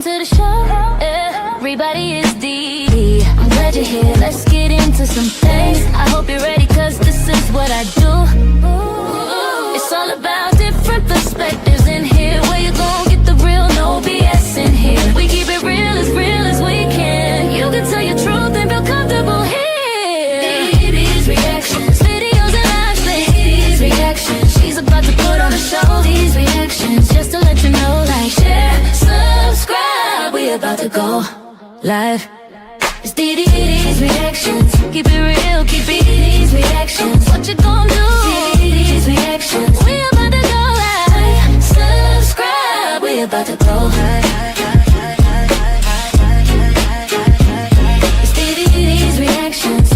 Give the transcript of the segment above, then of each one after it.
To the show, everybody is Dee. I'm glad you're here, let's get into some things. I hope you're ready, cause this is what I do. It's all about different perspectives in here. Where you gon' get the real, no BS in here. We keep it real as we can. You can tell your truth and feel comfortable here. These reactions, videos and live these reactions. She's about to put on a show. These reactions, just to let you know, like, share, subscribe. We about to go live. It's DeeDee's reactions. Keep it real, keep it these reactions. What you gon' do? DeeDee's reactions. We about to go live. Subscribe. We about to go live. It's DeeDee's reactions.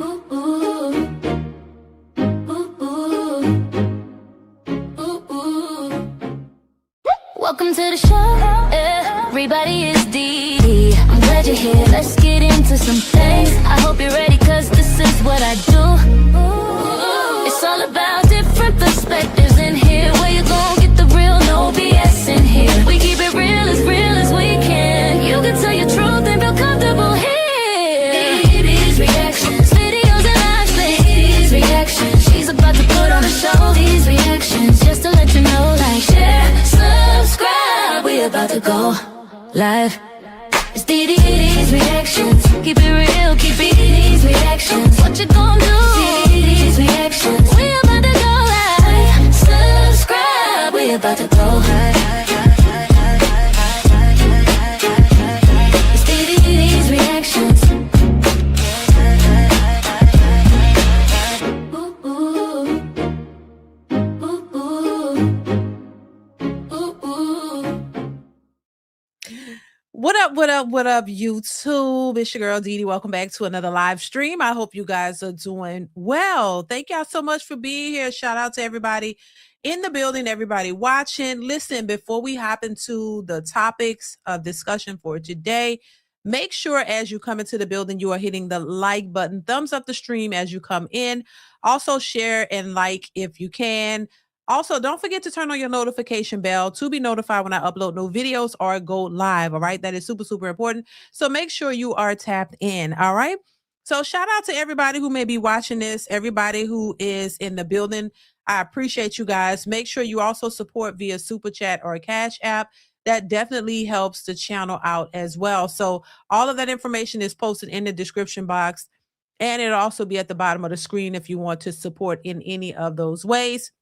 Ooh, ooh. Ooh, ooh. Ooh, ooh. Welcome to the show, everybody is Dee. I'm glad you're here, let's get into some things. I hope you're ready, cause this is what I do. It's all about different perspectives in here. Where you gon' get the real, no BS in here. We keep it real as we can. You can tell your truth and feel comfortable here. These reactions, videos and live these reactions. She's about to put on a show. These reactions, just to let you know, like, share, subscribe. We about to go live. It's DeeDee's reactions. Keep it real, keep it these reactions. What you gon' do? DeeDee's reactions. We about to go live. Subscribe. We about to go live. It's DeeDee's reactions. Ooh, ooh. Ooh, ooh. Ooh, ooh. What up, YouTube? It's your girl, DeeDee. Welcome back to another live stream. I hope you guys are doing well. Thank y'all so much for being here. Shout out to everybody in the building, everybody watching. Listen, before we hop into the topics of discussion for today, make sure as you come into the building, you are hitting the like button, thumbs up the stream as you come in. Also share and like if you can. Also, don't forget to turn on your notification bell to be notified when I upload new videos or go live. All right. That is super, super important. So make sure you are tapped in. All right. So shout out to everybody who may be watching this, everybody who is in the building. I appreciate you guys. Make sure you also support via Super Chat or Cash App. That definitely helps the channel out as well. So all of that information is posted in the description box, and it'll also be at the bottom of the screen if you want to support in any of those ways.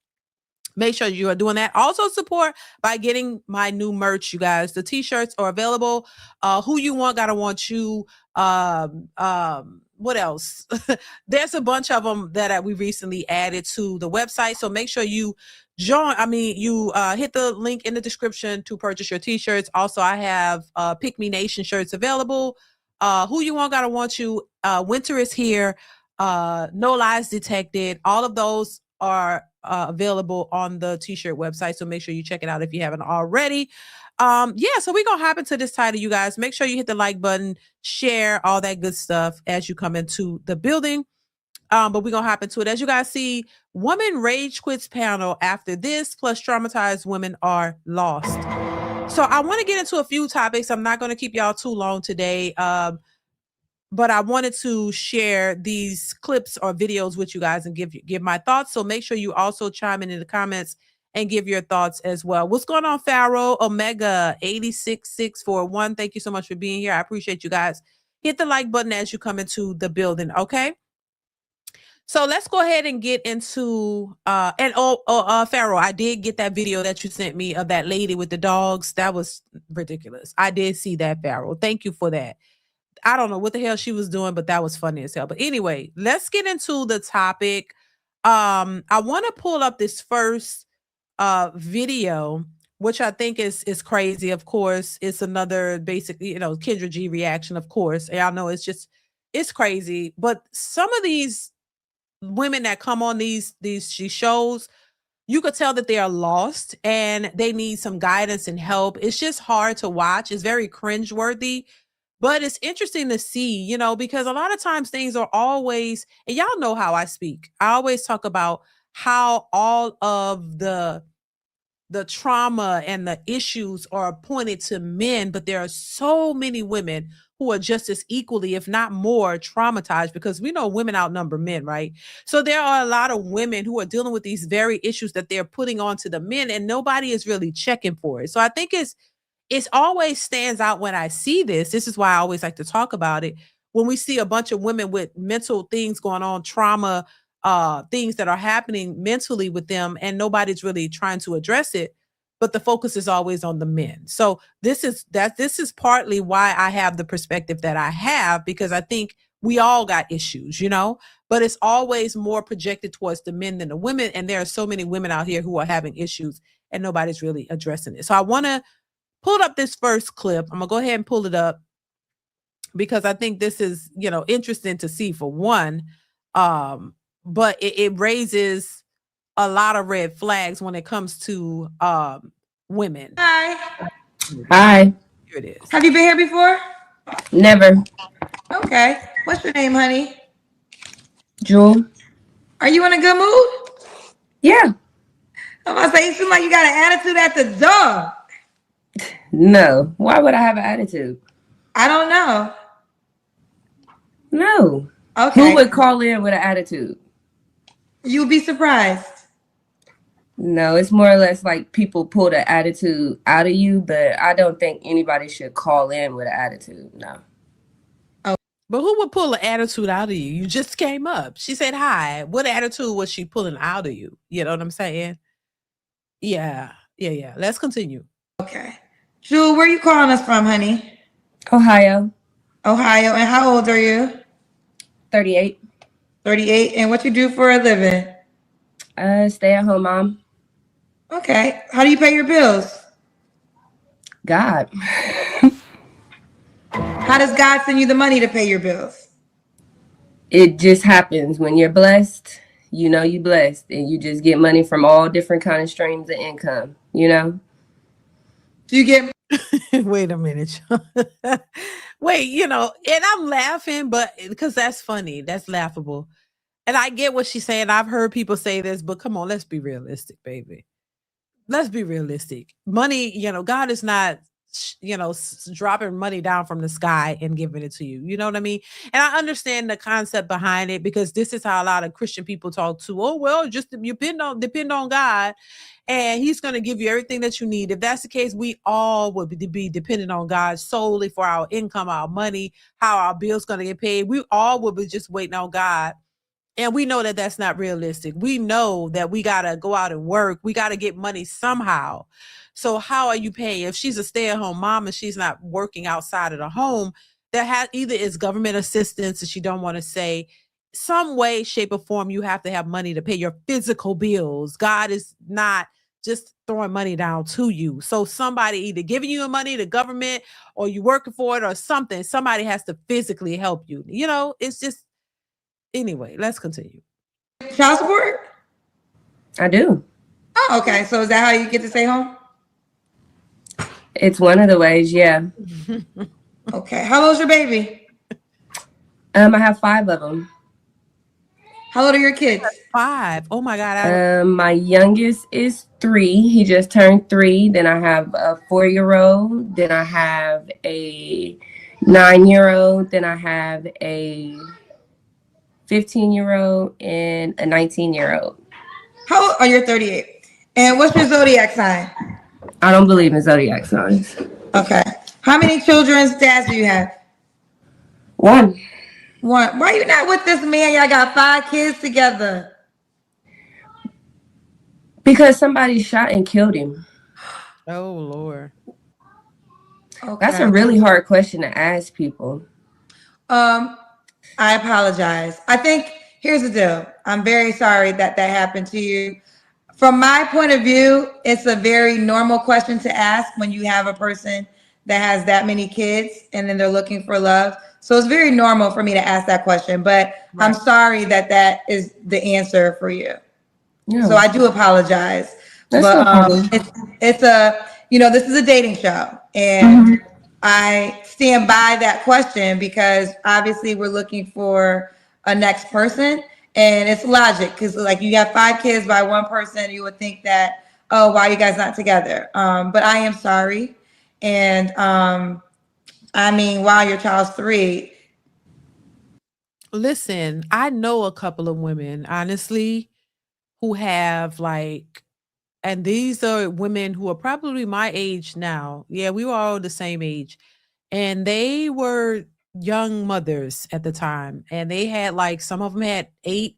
Make sure you are doing that. Also support by getting my new merch, you guys. The t-shirts are available. Who you want, gotta want you. What else? There's a bunch of them that we recently added to the website. So make sure you hit the link in the description to purchase your t-shirts. Also, I have Pick Me Nation shirts available. Who you want, gotta want you. Winter is here. No Lies Detected. All of those are available on the t-shirt website, so make sure you check it out if you haven't already. So we're gonna hop into this title, you guys. Make sure you hit the like button, share, all that good stuff as you come into the building. But we're gonna hop into it. As you guys see, woman rage quits panel after this, plus traumatized women are lost. So I want to get into a few topics. I'm not going to keep y'all too long today. But I wanted to share these clips or videos with you guys and give my thoughts. So make sure you also chime in the comments and give your thoughts as well. What's going on, Pharaoh? Omega 86641. Thank you so much for being here. I appreciate you guys. Hit the like button as you come into the building, okay? So let's go ahead and get into Pharaoh, I did get that video that you sent me of that lady with the dogs. That was ridiculous. I did see that, Pharaoh. Thank you for that. I don't know what the hell she was doing, but that was funny as hell. But anyway, let's get into the topic. I want to pull up this first video, which I think is crazy. Of course, it's another basically, Kendra G reaction, of course. Y'all know it's crazy. But some of these women that come on these shows, you could tell that they are lost and they need some guidance and help. It's just hard to watch. It's very cringeworthy. But it's interesting to see, because a lot of times things are always, and y'all know how I speak. I always talk about how all of the the trauma and the issues are pointed to men, but there are so many women who are just as equally, if not more, traumatized, because we know women outnumber men, right? So there are a lot of women who are dealing with these very issues that they're putting onto the men, and nobody is really checking for it. So I think it's always stands out when I see this. This is why I always like to talk about it. When we see a bunch of women with mental things going on, trauma, things that are happening mentally with them, and nobody's really trying to address it, but the focus is always on the men. So this is partly why I have the perspective that I have, because I think we all got issues, but it's always more projected towards the men than the women. And there are so many women out here who are having issues and nobody's really addressing it. So I want to pull up this first clip. I'm gonna go ahead and pull it up because I think this is, interesting to see, for one. But it raises a lot of red flags when it comes to women. Hi. Hi. Here it is. Have you been here before? Never. Okay. What's your name, honey? Jewel. Are you in a good mood? Yeah. I'm gonna say, you seem like you got an attitude at the door. No. Why would I have an attitude? I don't know. No. Okay. Who would call in with an attitude? You'll be surprised. No, it's more or less like people pull the attitude out of you, but I don't think anybody should call in with an attitude. No. But who would pull an attitude out of you? You just came up. She said hi. What attitude was she pulling out of you? You know what I'm saying? Yeah. Let's continue. Okay. Jewel, where are you calling us from, honey? Ohio. Ohio. And how old are you? 38. 38. And what you do for a living? Stay at home mom. Okay. How do you pay your bills? God. How does God send you the money to pay your bills? It just happens when you're blessed. You blessed, and you just get money from all different kind of streams of income. Do you get? Wait a minute. Wait, and I'm laughing, but because that's funny, that's laughable. And I get what she's saying. I've heard people say this, but come on, let's be realistic, baby. Let's be realistic. Money, God is not, dropping money down from the sky and giving it to you. You know what I mean? And I understand the concept behind it, because this is how a lot of Christian people talk too. Oh, well, just depend on God, and he's going to give you everything that you need. If that's the case, we all would be dependent on God solely for our income, our money, how our bills going to get paid. We all would be just waiting on God. And we know that that's not realistic. We know that we got to go out and work. We got to get money somehow. So how are you paying? If she's a stay-at-home mom and she's not working outside of the home, either is government assistance, and she don't want to say, some way, shape, or form, you have to have money to pay your physical bills. God is not just throwing money down to you. So somebody either giving you the money, the government, or you working for it or something. Somebody has to physically help you. It's just, anyway, let's continue. Child support? I do. Oh, okay. So is that how you get to stay home? It's one of the ways, yeah. Okay. How old's your baby? I have 5 of them. How old are your kids? 5. Oh my God. My youngest is 3. He just turned 3. Then I have a 4-year-old. Then I have a 9-year-old. Then I have a 15-year-old and a 19-year-old. How old are you? 38. And what's your zodiac sign? I don't believe in zodiac signs. Okay. How many children's dads do you have? 1. Why are you not with this man? Y'all got 5 kids together. Because somebody shot and killed him. Oh, Lord. Okay. That's a really hard question to ask people. I apologize. I think here's the deal. I'm very sorry that happened to you. From my point of view, it's a very normal question to ask when you have a person that has that many kids and then they're looking for love. So it's very normal for me to ask that question, but right. I'm sorry that is the answer for you. Yeah. So I do apologize. That's but no problem. It's a, this is a dating show, and I stand by that question because obviously we're looking for a next person. And it's logic because, like, you have 5 kids by one person. You would think that oh, why are you guys not together? But I am sorry. And I mean, wow, your child's 3. Listen, I know a couple of women, honestly, who have like, and these are women who are probably my age now. Yeah, we were all the same age. And they were young mothers at the time. And they had like, some of them had 8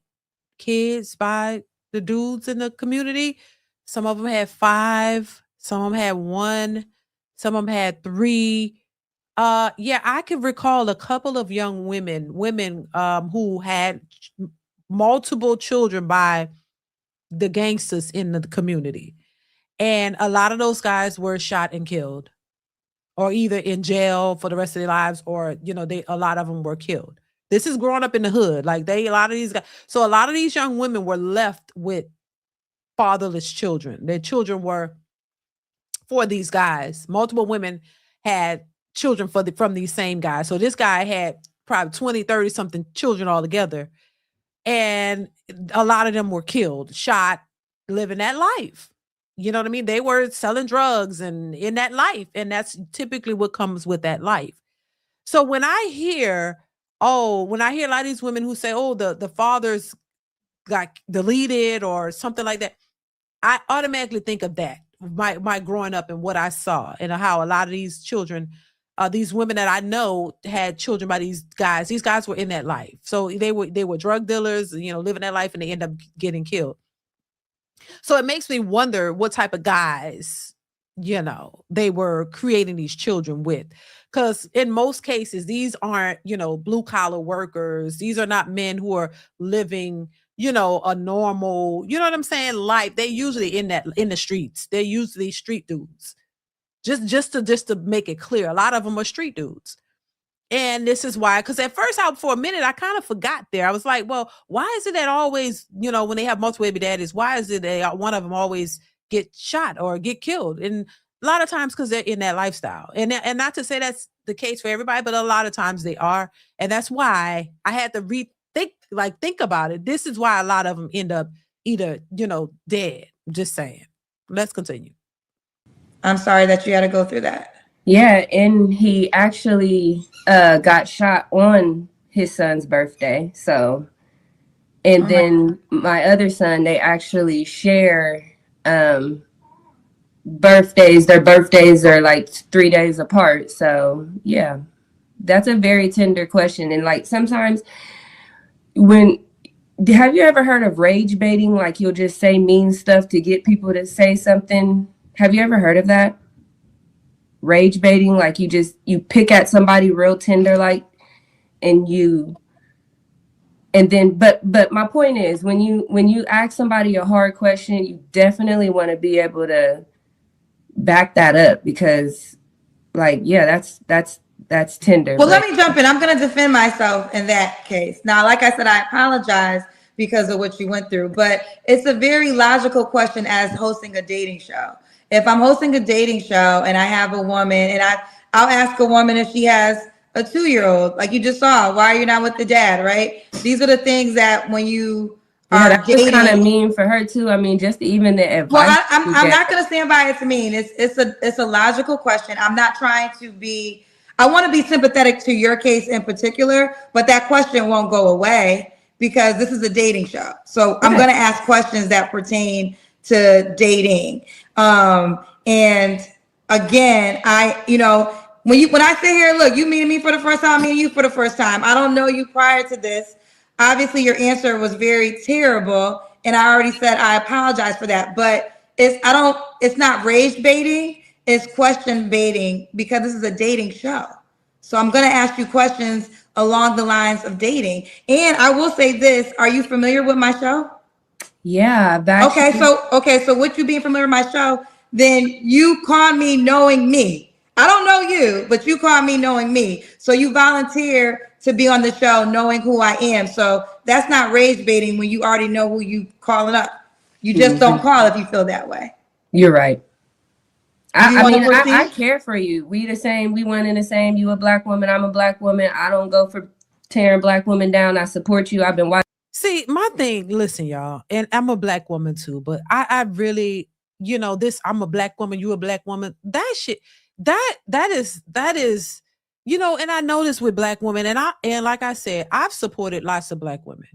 kids by the dudes in the community. Some of them had 5. Some of them had 1. Some of them had 3. Yeah, I can recall a couple of young women who had multiple children by the gangsters in the community. And a lot of those guys were shot and killed, or either in jail for the rest of their lives, or a lot of them were killed. This is growing up in the hood. Like a lot of these guys. So a lot of these young women were left with fatherless children. Their children were for these guys. Multiple women had children from these same guys. So this guy had probably 20, 30 something children altogether. And a lot of them were killed, shot, living that life. You know what I mean? They were selling drugs and in that life. And that's typically what comes with that life. So when I hear a lot of these women who say, oh, the fathers got deleted or something like that, I automatically think of that, my growing up and what I saw, and how a lot of these children, these women that I know had children by these guys. These guys were in that life. So they were drug dealers, living that life, and they end up getting killed. So it makes me wonder what type of guys, they were creating these children with. Because in most cases, these aren't, blue collar workers. These are not men who are living, a normal, you know what I'm saying, life. They usually in the streets. They're usually street dudes. Just to make it clear, a lot of them are street dudes. And this is why, because at first, for a minute, I kind of forgot there. I was like, well, why is it that always, when they have multiple baby daddies, why is it that one of them always get shot or get killed? And a lot of times because they're in that lifestyle. And not to say that's the case for everybody, but a lot of times they are. And that's why I had to think about it. This is why a lot of them end up either, dead. Just saying. Let's continue. I'm sorry that you had to go through that. Yeah, and he actually got shot on his son's birthday. So, and then my other son, they actually share birthdays. Their birthdays are like 3 days apart. So, yeah, that's a very tender question. And like sometimes have you ever heard of rage baiting? Like you'll just say mean stuff to get people to say something. Have you ever heard of that? Rage baiting, like you pick at somebody real tender, like, but my point is, when you ask somebody a hard question, you definitely want to be able to back that up, because like, yeah, that's tender. Well, let me jump in. I'm going to defend myself in that case. Now, like I said, I apologize because of what you went through, but it's a very logical question as hosting a dating show. If I'm hosting a dating show and I have a woman, and I'll ask a woman if she has a 2-year-old, like you just saw, why are you not with the dad, right? These are the things that when you are dating. That's kind of mean for her too. I mean, just even the advice. Well, I'm not going to stand by it's mean. It's a logical question. I'm not trying to be, I want to be sympathetic to your case in particular, but that question won't go away because this is a dating show. So okay. I'm going to ask questions that pertain to dating. And again, when I sit here, look, you meeting me for the first time, me and you for the first time. I don't know you prior to this. Obviously, your answer was very terrible, and I already said I apologize for that. But it's not rage baiting, it's question baiting, because this is a dating show. So I'm going to ask you questions along the lines of dating. And I will say this: are you familiar with my show? Yeah. Okay, so with you being familiar with my show, then you call me knowing me. I don't know you, but you call me knowing me. So you volunteer to be on the show knowing who I am. So that's not rage baiting when you already know who you calling up. You just don't call if you feel that way. You're right. I care for you. We the same. We one and the same. You a black woman. I'm a black woman. I don't go for tearing black women down. I support you. I've been watching. See, my thing, listen, y'all, and I'm a black woman too, but I really, you know, this, I'm a black woman, you a black woman. That shit, that is, you know, and I know this with black women, and like I said, I've supported lots of black women.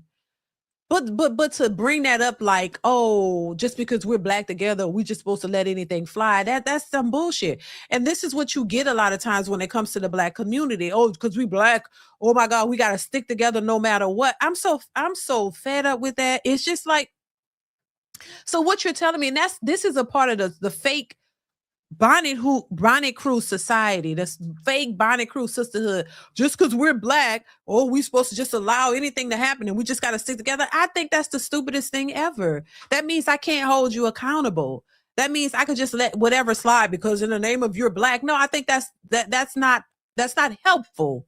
But to bring that up like, oh, just because we're black together, we just supposed to let anything fly. That's some bullshit. And this is what you get a lot of times when it comes to the black community. Oh, because we black, oh my God, we gotta stick together no matter what. I'm so fed up with that. It's just like, so what you're telling me, and this is a part of the fake Bonnet Crew society, this fake Bonnet Crew sisterhood. Just because we're black, oh, we supposed to just allow anything to happen and we just got to stick together. I think that's the stupidest thing ever. That means I can't hold you accountable. That means I could just let whatever slide because in the name of you're black. No, I think that's not helpful.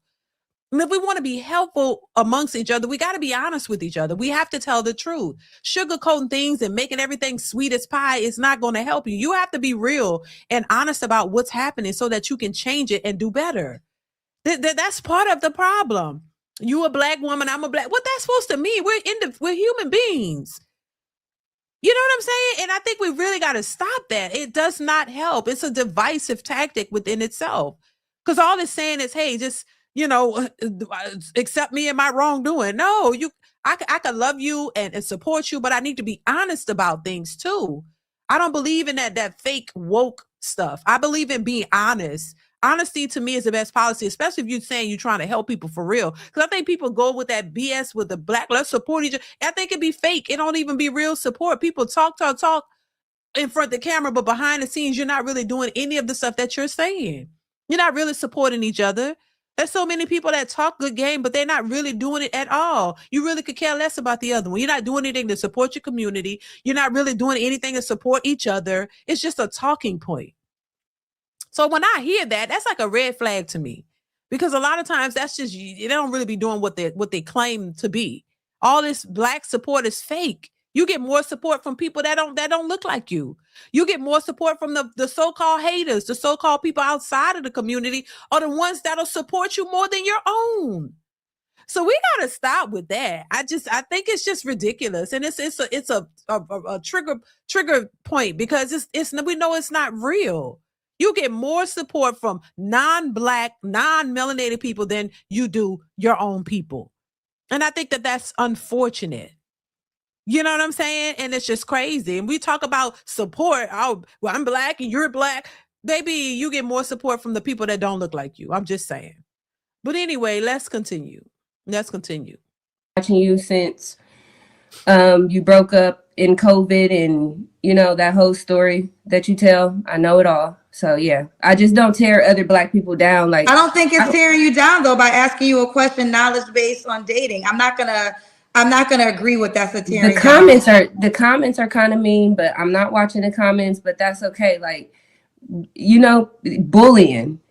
And if we want to be helpful amongst each other, we got to be honest with each other. We have to tell the truth. Sugarcoating things and making everything sweet as pie is not going to help you. You have to be real and honest about what's happening so that you can change it and do better. That's part of the problem. You a black woman, I'm a black. What that's supposed to mean? We're human beings. You know what I'm saying? And I think we really got to stop that. It does not help. It's a divisive tactic within itself. Because all it's saying is, hey, just, you know, accept me in my wrongdoing. No, I could love you and support you, but I need to be honest about things too. I don't believe in that fake woke stuff. I believe in being honest. Honesty to me is the best policy, especially if you're saying you're trying to help people for real. Because I think people go with that BS with the black, let's support each other. I think it'd be fake. It don't even be real support. People talk in front of the camera, but behind the scenes, you're not really doing any of the stuff that you're saying. You're not really supporting each other. There's so many people that talk good game, but they're not really doing it at all. You really could care less about the other one. You're not doing anything to support your community. You're not really doing anything to support each other. It's just a talking point. So when I hear that, that's like a red flag to me, because a lot of times that's just, they don't really be doing what they claim to be. All this black support is fake. You get more support from people that don't look like you. You get more support from the so-called haters, the so-called people outside of the community are the ones that'll support you more than your own. So we got to stop with that. I think it's just ridiculous. And it's a trigger point, because we know it's not real. You get more support from non-black, non-melanated people than you do your own people. And I think that's unfortunate. You know what I'm saying? And it's just crazy. And we talk about support. Oh, well, I'm black and you're black. Baby, you get more support from the people that don't look like you. I'm just saying. But anyway, let's continue. Watching you since you broke up in COVID, and you know that whole story that you tell. I know it all. So yeah, I just don't tear other black people down. Like, I don't think it's tearing you down though by asking you a question knowledge based on dating. I'm not gonna agree with that's a tearing down. The comments are kind of mean, but I'm not watching the comments. But that's okay. Like, you know, bullying.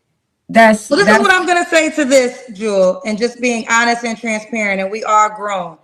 This is what I'm gonna say to this, Jewel, and just being honest and transparent. And we are grown.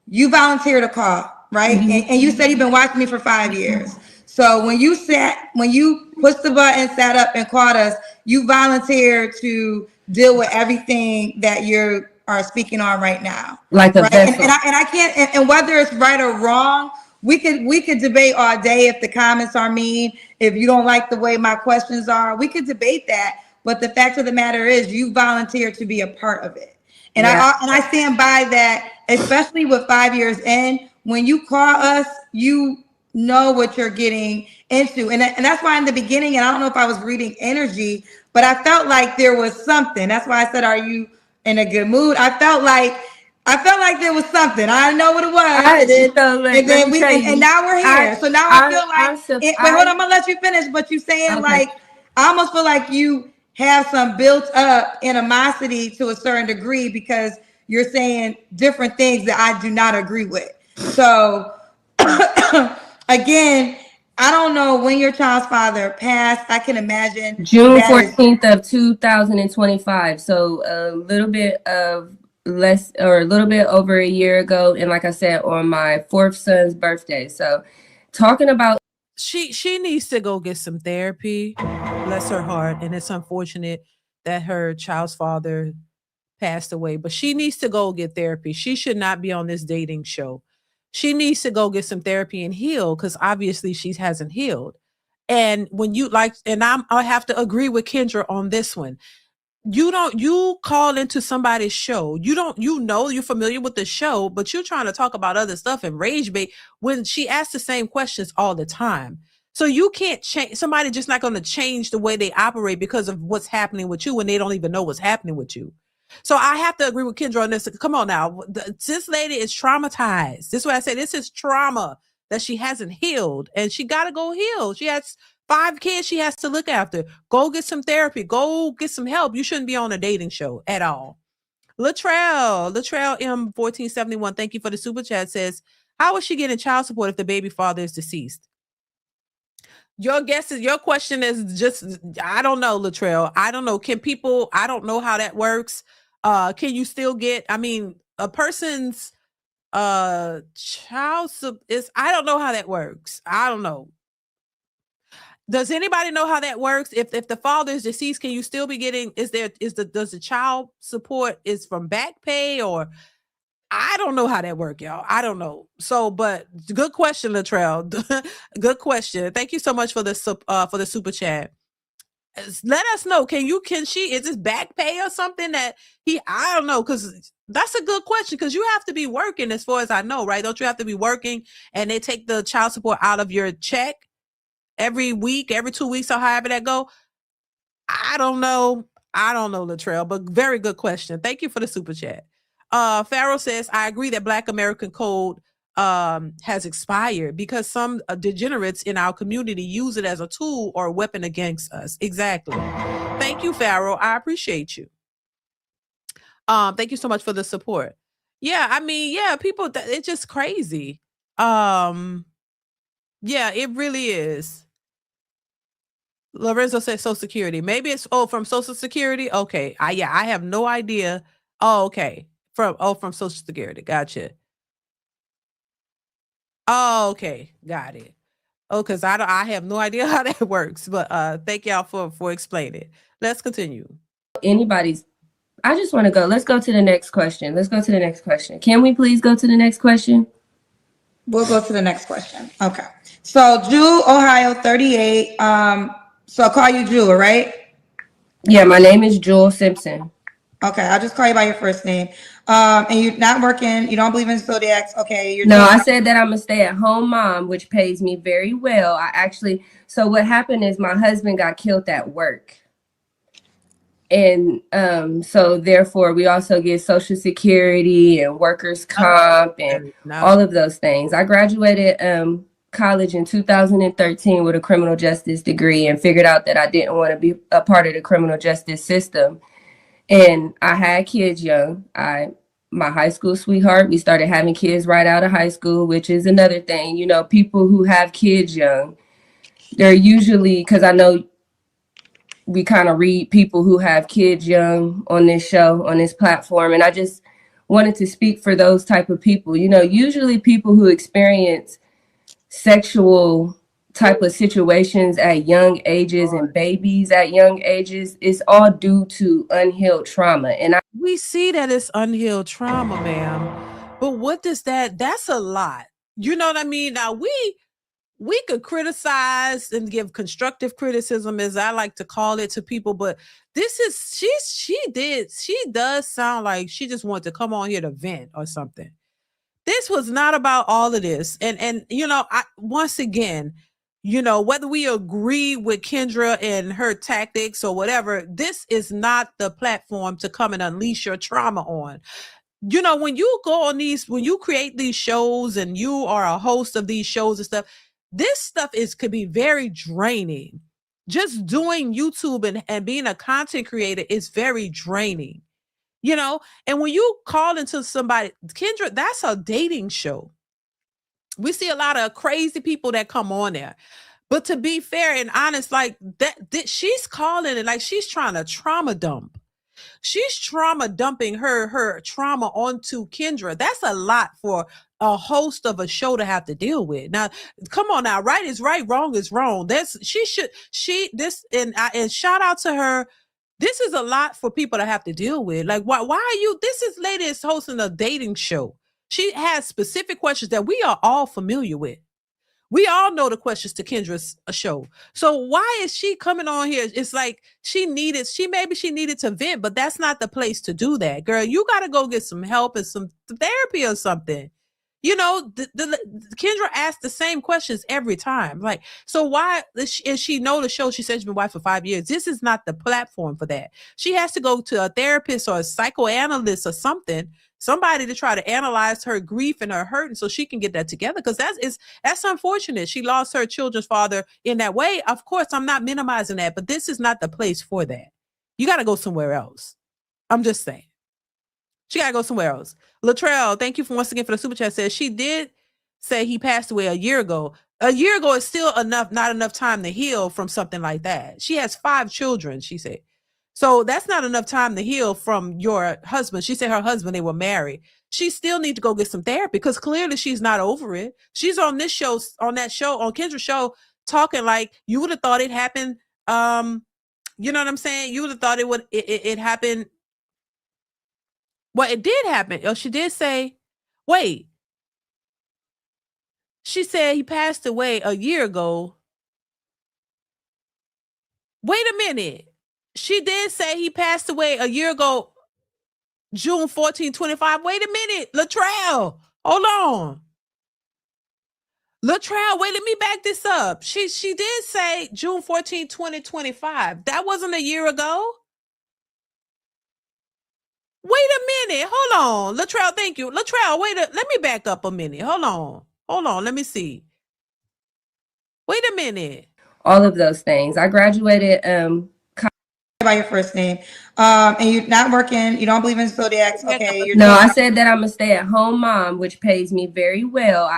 You volunteered a call, right? Mm-hmm. And you said you've been watching me for 5 years. So when you pushed the button, sat up and called us, you volunteered to deal with everything that you are speaking on right now. Like a right? vessel. And I can't, and whether it's right or wrong, we could debate all day if the comments are mean, if you don't like the way my questions are, we could debate that. But the fact of the matter is you volunteered to be a part of it. And yeah. I stand by that, especially with 5 years in. When you call us, you know what you're getting into. And that's why in the beginning, and I don't know if I was reading energy, but I felt like there was something. That's why I said, are you in a good mood? I felt like there was something. I know what it was. I did though. And then and now we're here. So now I feel like, wait, hold on, I'm gonna let you finish. But you saying like, I almost feel like you have some built up animosity to a certain degree because you're saying different things that I do not agree with. So again, I don't know when your child's father passed. I can imagine June 14th of 2025. So a little bit over a year ago. And like I said, on my fourth son's birthday. So talking about, she needs to go get some therapy. Bless her heart. And it's unfortunate that her child's father passed away, but she needs to go get therapy. She should not be on this dating show. She needs to go get some therapy and heal, because obviously she hasn't healed. And when you like, and I have to agree with Kendra on this one. You call into somebody's show. You're familiar with the show, but you're trying to talk about other stuff and rage bait when she asks the same questions all the time. So you can't change somebody, just not going to change the way they operate because of what's happening with you when they don't even know what's happening with you. So I have to agree with Kendra on this. Come on now. This lady is traumatized. This is what I say. This is trauma that she hasn't healed, and she got to go heal. She has 5 kids she has to look after. Go get some therapy. Go get some help. You shouldn't be on a dating show at all. Latrell M1471, thank you for the super chat, says, how is she getting child support if the baby father is deceased? Your question is just, I don't know, Latrell. I don't know. I don't know how that works. Can you still get, a person's child is, I don't know how that works. I don't know. Does anybody know how that works? If the father is deceased, can you still be getting, does the child support is from back pay, or I don't know how that works, y'all. I don't know. So, but good question, Latrell. Good question. Thank you so much for the super chat. Let us know. Is this back pay or something that I don't know, because that's a good question, because you have to be working, as far as I know, right? Don't you have to be working and they take the child support out of your check every week, every 2 weeks, or however that go? I don't know, Latrell, but very good question. Thank you for the super chat. Farrell says, I agree that Black American Code has expired because some degenerates in our community use it as a tool or a weapon against us. Exactly. Thank you, Farrell. I appreciate you. Thank you so much for the support. Yeah, people, it's just crazy. Yeah, it really is. Lorenzo says Social Security. Maybe it's from Social Security. Okay. I have no idea. Oh, okay. From Social Security. Gotcha. Oh, okay. Got it. Oh, because I have no idea how that works. But thank y'all for explaining. Let's continue. I just want to go. Let's go to the next question. Can we please go to the next question? We'll go to the next question. Okay. So Jewel, Ohio, 38. So I'll call you Jewel, right? Yeah, my name is Jewel Simpson. Okay, I'll just call you by your first name. And you're not working. You don't believe in zodiacs. Okay. I said that I'm a stay-at-home mom, which pays me very well. So what happened is my husband got killed at work. And so therefore we also get Social Security and workers' comp and all of those things. I graduated college in 2013 with a criminal justice degree and figured out that I didn't want to be a part of the criminal justice system. And I had kids young. My high school sweetheart, we started having kids right out of high school, which is another thing. People who have kids young, they're usually, because I know we kind of read people who have kids young on this show, on this platform. And I just wanted to speak for those type of people. Usually people who experience sexual type of situations at young ages and babies at young ages, it's all due to unhealed trauma. And we see that it's unhealed trauma, ma'am. But what does that's a lot. You know what I mean? Now we could criticize and give constructive criticism, as I like to call it, to people, but this is she does sound like she just wanted to come on here to vent or something. This was not about all of this. And once again, whether we agree with Kendra and her tactics or whatever, this is not the platform to come and unleash your trauma on. When you go on when you create these shows and you are a host of these shows and stuff, this stuff could be very draining. Just doing YouTube and being a content creator is very draining, and when you call into somebody, Kendra, that's a dating show. We see a lot of crazy people that come on there. But to be fair and honest, like that she's calling it like she's trying to trauma dump. She's trauma dumping her trauma onto Kendra. That's a lot for a host of a show to have to deal with. Now, come on now, right is right, wrong is wrong. And shout out to her. This is a lot for people to have to deal with. Like, why are you? Lady is hosting a dating show. She has specific questions that we are all familiar with. We all know the questions to Kendra's show. So why is she coming on here? It's like maybe she needed to vent, but that's not the place to do that. Girl, you got to go get some help and some therapy or something. You know, Kendra asked the same questions every time. Like, so why is she know the show? She said she's been wife for 5 years. This is not the platform for that. She has to go to a therapist or a psychoanalyst or somebody to try to analyze her grief and her hurt, and so she can get that together. Because that's unfortunate. She lost her children's father in that way. Of course, I'm not minimizing that, but this is not the place for that. You got to go somewhere else. I'm just saying. She got to go somewhere else. Latrell, thank you once again for the super chat. Says she did say he passed away a year ago. A year ago is still not enough time to heal from something like that. She has 5 children, she said. So that's not enough time to heal from your husband. She said her husband, they were married. She still need to go get some therapy because clearly she's not over it. She's on this show, on Kendra's show, talking like you would have thought it happened. You know what I'm saying? You would have thought it happened. Well, it did happen. Oh, she did say, wait. She said he passed away a year ago. Wait a minute. She did say he passed away a year ago, June 14, 25. Wait a minute. Latrell, hold on. Latrell, wait, let me back this up. She did say June 14, 2025. That wasn't a year ago. Wait a minute. Hold on. Latrell, thank you. Latrell, let me back up a minute. Hold on. Let me see. Wait a minute. All of those things. I graduated by your first name. And you're not working, you don't believe in zodiacs. Okay. No, I said that I'm a stay-at-home mom, which pays me very well.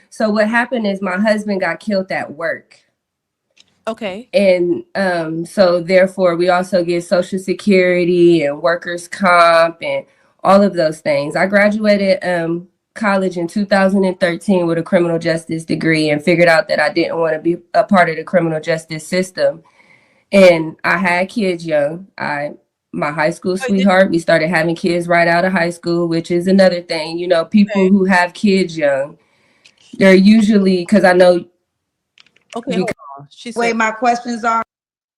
So what happened is my husband got killed at work. Okay. And so therefore we also get Social Security and workers' comp and all of those things. I graduated college in 2013 with a criminal justice degree and figured out that I didn't want to be a part of the criminal justice system. And I had kids young. My high school sweetheart, we started having kids right out of high school, which is another thing. You know, people who have kids young, they're usually, because I know. Okay, hold on. She said, my questions are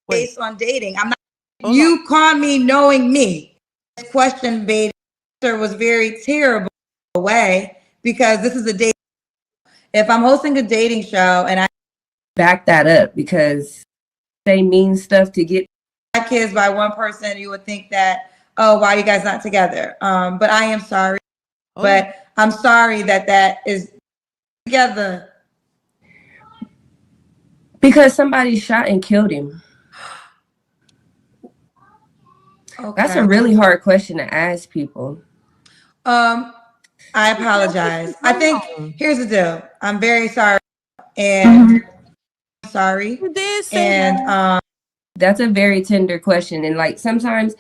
based on dating. I'm not. You called me knowing me. This question based was very terrible way because this is a date. If I'm hosting a dating show and I back that up because they mean stuff to get kids by one person, you would think that, oh, why are you guys not together? But I am sorry. But I'm sorry that is together. Because somebody shot and killed him. Okay. That's a really hard question to ask people. I apologize. I think here's the deal. I'm very sorry. And sorry. You did say that. That's a very tender question. And like sometimes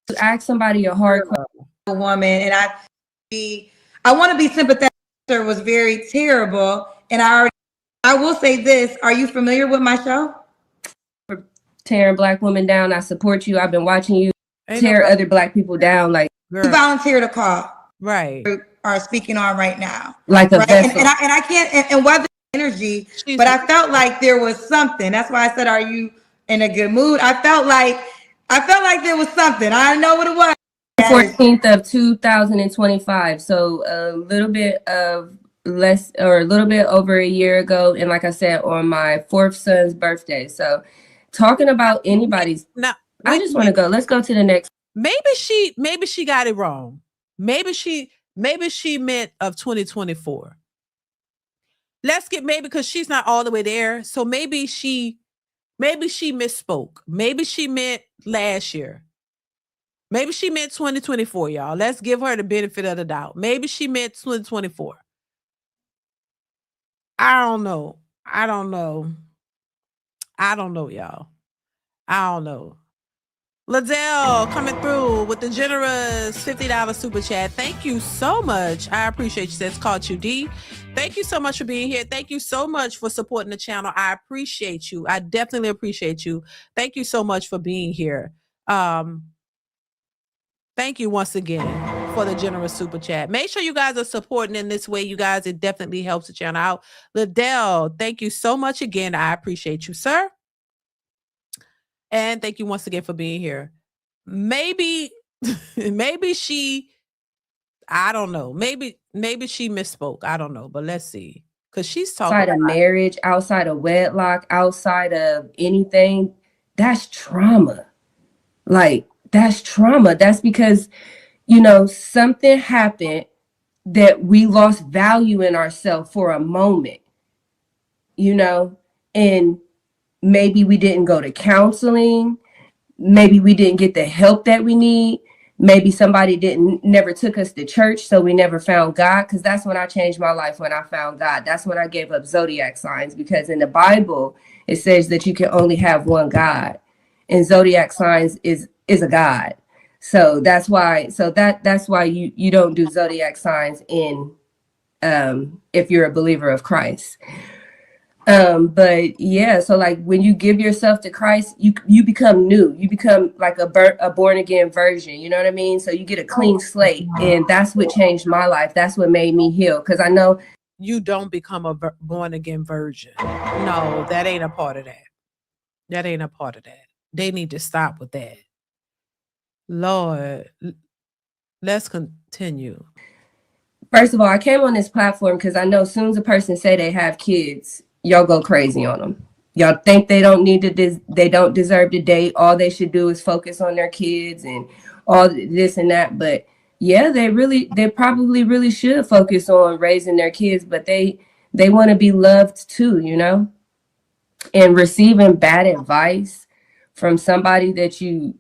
to ask somebody a hard question. A woman, and I want to be sympathetic. Was very terrible. And I will say this. Are you familiar with my show? For tearing Black women down. I support you. I've been watching you tear other Black people down. Like you volunteered a call. Right. Are speaking on right now. Like a vessel. And I can't and whether energy, but I felt like there was something. That's why I said, are you in a good mood? I felt like there was something. I know what it was. 14th of 2025. So a little bit over a year ago. And like I said, on my 4th son's birthday. So talking about anybody's now, I just want to go. Let's go to the next. Maybe she got it wrong. Maybe she meant of 2024. Maybe because she's not all the way there. So maybe she misspoke. Maybe she meant last year. Maybe she meant 2024, y'all. Let's give her the benefit of the doubt. Maybe she meant 2024. I don't know, y'all. I don't know. Ladell coming through with the generous $50 super chat. Thank you so much. I appreciate you. Says called you D. Thank you so much for being here. Thank you so much for supporting the channel. I appreciate you. I definitely appreciate you. Thank you so much for being here. Thank you once again for the generous super chat. Make sure you guys are supporting in this way, you guys. It definitely helps the channel out. Liddell, thank you so much again. I appreciate you, sir. And thank you once again for being here. Maybe she, I don't know. Maybe she misspoke. I don't know, but let's see. Because she's talking outside of marriage, outside of wedlock, outside of anything, that's trauma. Like, that's trauma. That's because, something happened that we lost value in ourselves for a moment, and maybe we didn't go to counseling. Maybe we didn't get the help that we need. Maybe somebody never took us to church, so we never found God. Because that's when I changed my life, when I found God. That's when I gave up zodiac signs, because in the Bible, it says that you can only have one God. And zodiac signs is a God. So that's why you don't do zodiac signs in if you're a believer of Christ. But yeah, so like when you give yourself to Christ, you become new. You become like a born again version. You know what I mean? So you get a clean slate, and that's what changed my life. That's what made me heal. Because I know you don't become a born again virgin. No, that ain't a part of that. That ain't a part of that. They need to stop with that. Lord, let's continue. First of all, I came on this platform because I know as soon as a person say they have kids, y'all go crazy on them. Y'all think they don't need to, they don't deserve to date. All they should do is focus on their kids and all this and that. But yeah, they probably really should focus on raising their kids, but they want to be loved too, and receiving bad advice from somebody that you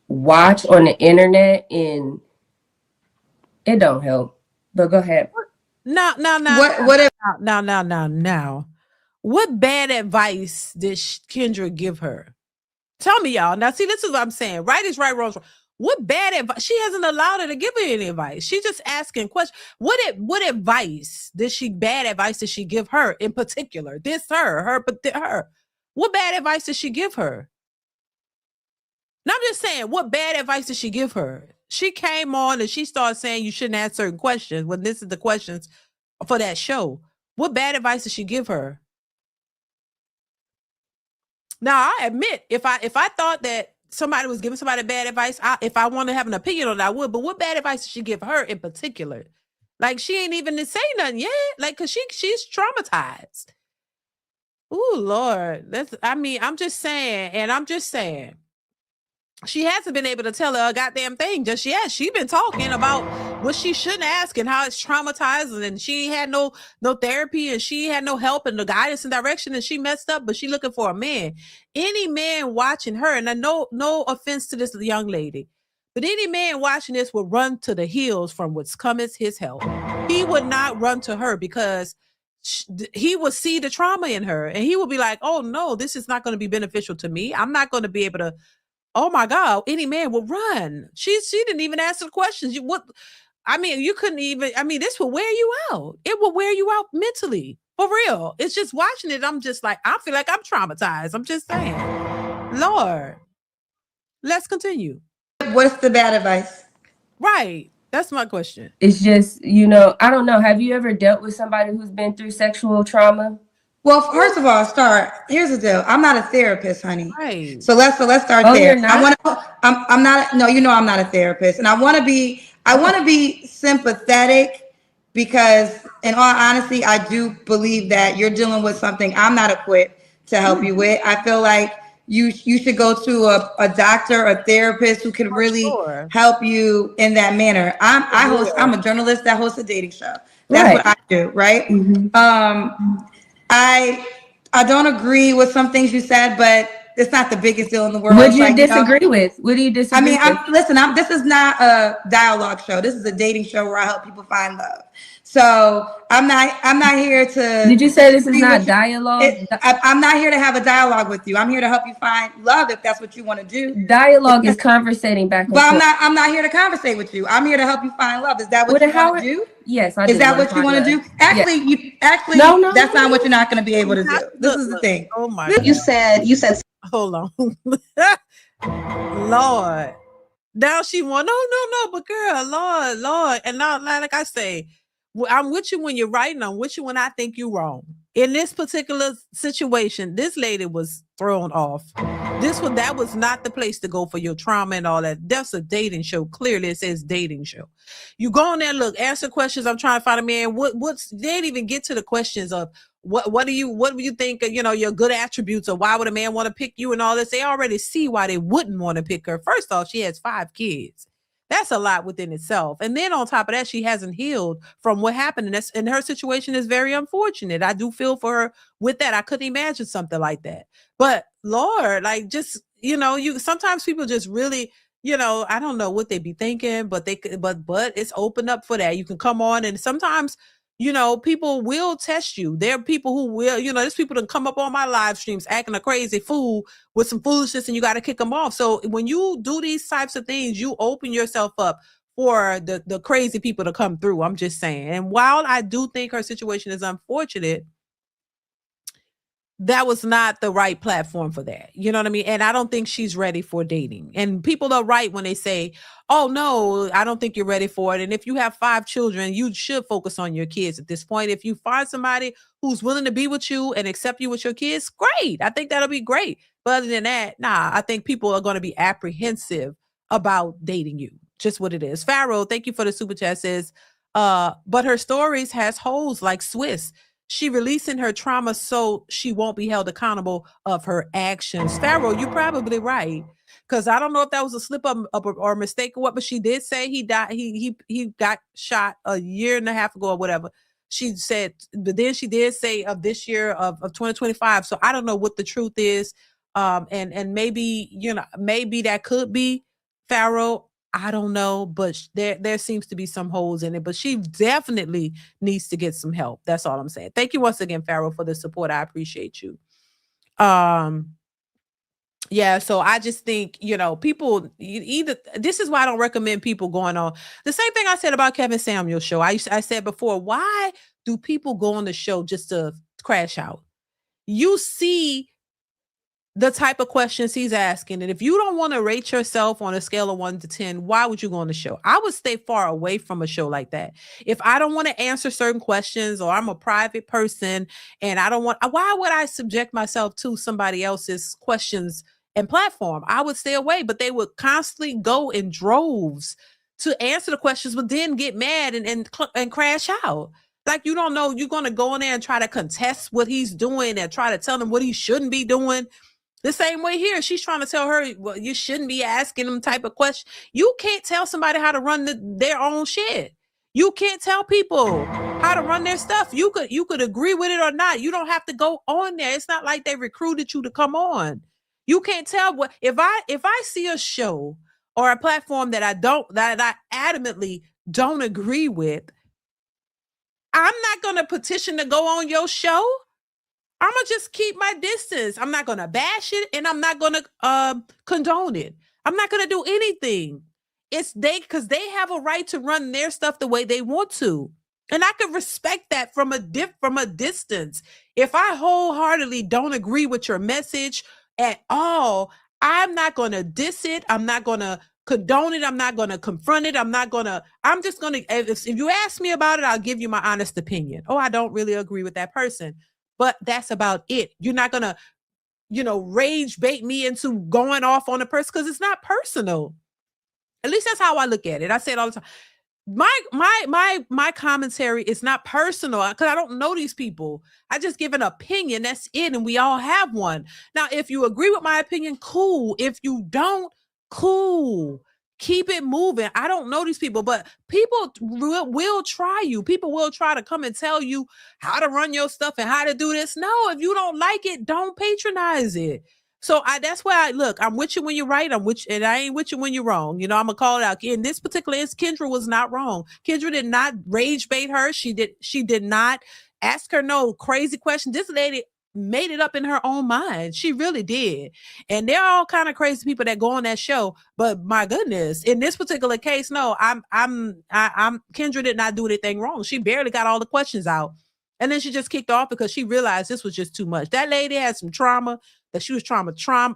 watch on the internet, and it don't help. But go ahead. Now. What bad advice did Kendra give her? Tell me, y'all. Now, see, this is what I'm saying. Right is right, wrong is wrong. What bad advice? She hasn't allowed her to give her any advice. She's just asking questions. What advice bad advice did she give her in particular? Her. What bad advice did she give her? Now, I'm just saying, what bad advice did she give her? She came on and she started saying you shouldn't ask certain questions when this is the questions for that show. What bad advice did she give her? Now, I admit, if I thought that somebody was giving somebody bad advice, if I want to have an opinion on it, I would. But what bad advice did she give her in particular? Like, she ain't even to say nothing yet. Like, because she's traumatized. Ooh, Lord. I'm just saying. She hasn't been able to tell her a goddamn thing just yet. She's been talking about what she shouldn't ask and how it's traumatizing, and she had no therapy, and she had no help and no guidance and direction, and she messed up, but she looking for a man. Any man watching her, and I no offense to this young lady, but any man watching this will run to the hills from which cometh his help. He would not run to her because he would see the trauma in her, and he would be like, oh no, this is not going to be beneficial to me. I'm not going to be able to. Oh my God, any man will run. She didn't even answer the questions. You couldn't even, this will wear you out. It will wear you out mentally. For real. It's just watching it. I'm just like, I feel like I'm traumatized. I'm just saying. Lord. Let's continue. What's the bad advice? Right. That's my question. It's just, I don't know. Have you ever dealt with somebody who's been through sexual trauma? Well, first of all, here's the deal. I'm not a therapist, honey. Right. So let's start there. I'm not. No, I'm not a therapist, and I want to be sympathetic because, in all honesty, I do believe that you're dealing with something I'm not equipped to help you with. I feel like you should go to a doctor, a therapist who can really help you in that manner. I'm a journalist that hosts a dating show. That's what I do, right? Mm-hmm. I don't agree with some things you said, but it's not the biggest deal in the world. What do you disagree with? What do you disagree with? This is not a dialogue show. This is a dating show where I help people find love. So I'm not here to. Did you say this is not dialogue? I'm not here to have a dialogue with you. I'm here to help you find love if that's what you want to do. Dialogue is conversating back and forth. But I'm not here to conversate with you. I'm here to help you find love. Is that what you want to do? Yes, Is that what you want to do? Actually, no, that's not what you're not going to be able to do. This is the thing. Oh my God. You said. Hold on. Lord. Now she want, no, but girl, Lord. And now, like I say, I'm with you when you're right, and I'm with you when I think you're wrong. In this particular situation, this lady was thrown off. That was not the place to go for your trauma and all that. That's a dating show. Clearly, it says dating show. You go on there, look, answer questions. I'm trying to find a man. They didn't even get to the questions of what do you think, your good attributes, or why would a man want to pick you and all this. They already see why they wouldn't want to pick her. First off, she has 5 kids. That's a lot within itself. And then on top of that, she hasn't healed from what happened. And her situation is very unfortunate. I do feel for her with that. I couldn't imagine something like that. But Lord, like, just, you sometimes people just really, I don't know what they be thinking, but it's open up for that. You can come on, and sometimes, people will test you. There are people who will, there's people that come up on my live streams acting a crazy fool with some foolishness, and you got to kick them off. So when you do these types of things, you open yourself up for the crazy people to come through. I'm just saying. And while I do think her situation is unfortunate, that was not the right platform for that. You know what I mean? And I don't think she's ready for dating. And people are right when they say, oh, no, I don't think you're ready for it. And if you have 5 children, you should focus on your kids at this point. If you find somebody who's willing to be with you and accept you with your kids, great. I think that'll be great. But other than that, I think people are going to be apprehensive about dating you. Just what it is. Pharaoh, thank you for the super chat, says, but her stories has holes like Swiss. She releasing her trauma so she won't be held accountable of her actions. Pharaoh, you're probably right. Because I don't know if that was a slip up or a mistake or what, but she did say he died. He got shot a year and a half ago or whatever. She said, but then she did say of this year of 2025. So I don't know what the truth is. And maybe, maybe that could be Pharaoh. I don't know, but there seems to be some holes in it, but she definitely needs to get some help. That's all I'm saying. Thank you once again, Pharaoh, for the support. I appreciate you. Yeah, so I just think, people either, this is why I don't recommend people going on. The same thing I said about Kevin Samuel's show. I said before, why do people go on the show just to crash out? You see the type of questions he's asking. And if you don't want to rate yourself on a scale of 1 to 10, why would you go on the show? I would stay far away from a show like that. If I don't want to answer certain questions, or I'm a private person and I don't want, why would I subject myself to somebody else's questions and platform? I would stay away, but they would constantly go in droves to answer the questions, but then get mad and crash out. Like, you don't know, you're going to go in there and try to contest what he's doing and try to tell him what he shouldn't be doing. The same way here, she's trying to tell her, well, you shouldn't be asking them type of question. You can't tell somebody how to run their own shit. You can't tell people how to run their stuff. You could agree with it or not. You don't have to go on there. It's not like they recruited you to come on. You can't tell what, if I see a show or a platform that I adamantly don't agree with, I'm not going to petition to go on your show. I'm going to just keep my distance. I'm not going to bash it, and I'm not going to condone it. I'm not going to do anything. Because they have a right to run their stuff the way they want to. And I can respect that from a distance. If I wholeheartedly don't agree with your message at all, I'm not going to diss it. I'm not going to condone it. I'm not going to confront it. I'm just going to, if you ask me about it, I'll give you my honest opinion. Oh, I don't really agree with that person. But that's about it. You're not going to, rage bait me into going off on a person, because it's not personal. At least that's how I look at it. I say it all the time. My commentary is not personal, because I don't know these people. I just give an opinion. That's it. And we all have one. Now, if you agree with my opinion, cool. If you don't, cool. Keep it moving. I don't know these people, but people will try you. People will try to come and tell you how to run your stuff and how to do this. No, if you don't like it, don't patronize it. So that's why I'm with you when you're right. And I ain't with you when you're wrong. I'm gonna call it out. In this particular instance, Kendra was not wrong. Kendra did not rage bait her. She did not ask her no crazy question. This lady made it up in her own mind. She really did. And there are all kind of crazy people that go on that show. But my goodness, in this particular case, no, Kendra did not do anything wrong. She barely got all the questions out. And then she just kicked off because she realized this was just too much. That lady had some trauma that she was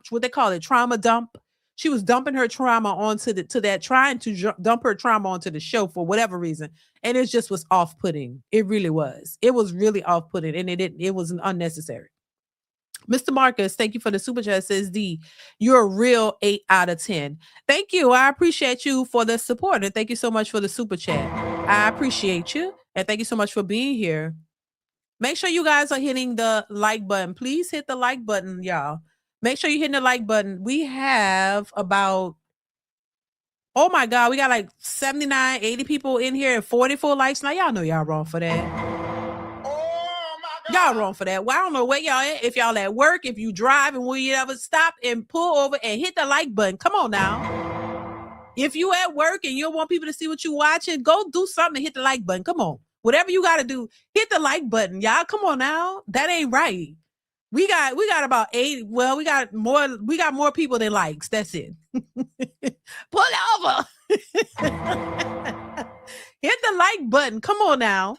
what they call it, trauma dump. She was dumping her trauma onto trying to dump her trauma onto the show for whatever reason. And it just was off-putting. It really was. It was really off-putting, and it was unnecessary. Mr. Marcus, thank you for the super chat. Says D, you're a real 8 out of 10. Thank you. I appreciate you for the support, and thank you so much for the super chat. I appreciate you, and thank you so much for being here. Make sure you guys are hitting the like button. Please hit the like button, y'all. Make sure you're hitting the like button. We have about, oh my God, we got like 79, 80 people in here and 44 likes. Now, y'all know y'all wrong for that. Y'all wrong for that. Well, I don't know where y'all at. If y'all at work, if you drive, and will you ever stop and pull over and hit the like button? Come on now. If you at work and you don't want people to see what you watching, go do something and hit the like button. Come on. Whatever you got to do, hit the like button. Y'all, come on now. That ain't right. We got about 8. Well, we got more people than likes. That's it. Pull over. Hit the like button. Come on now.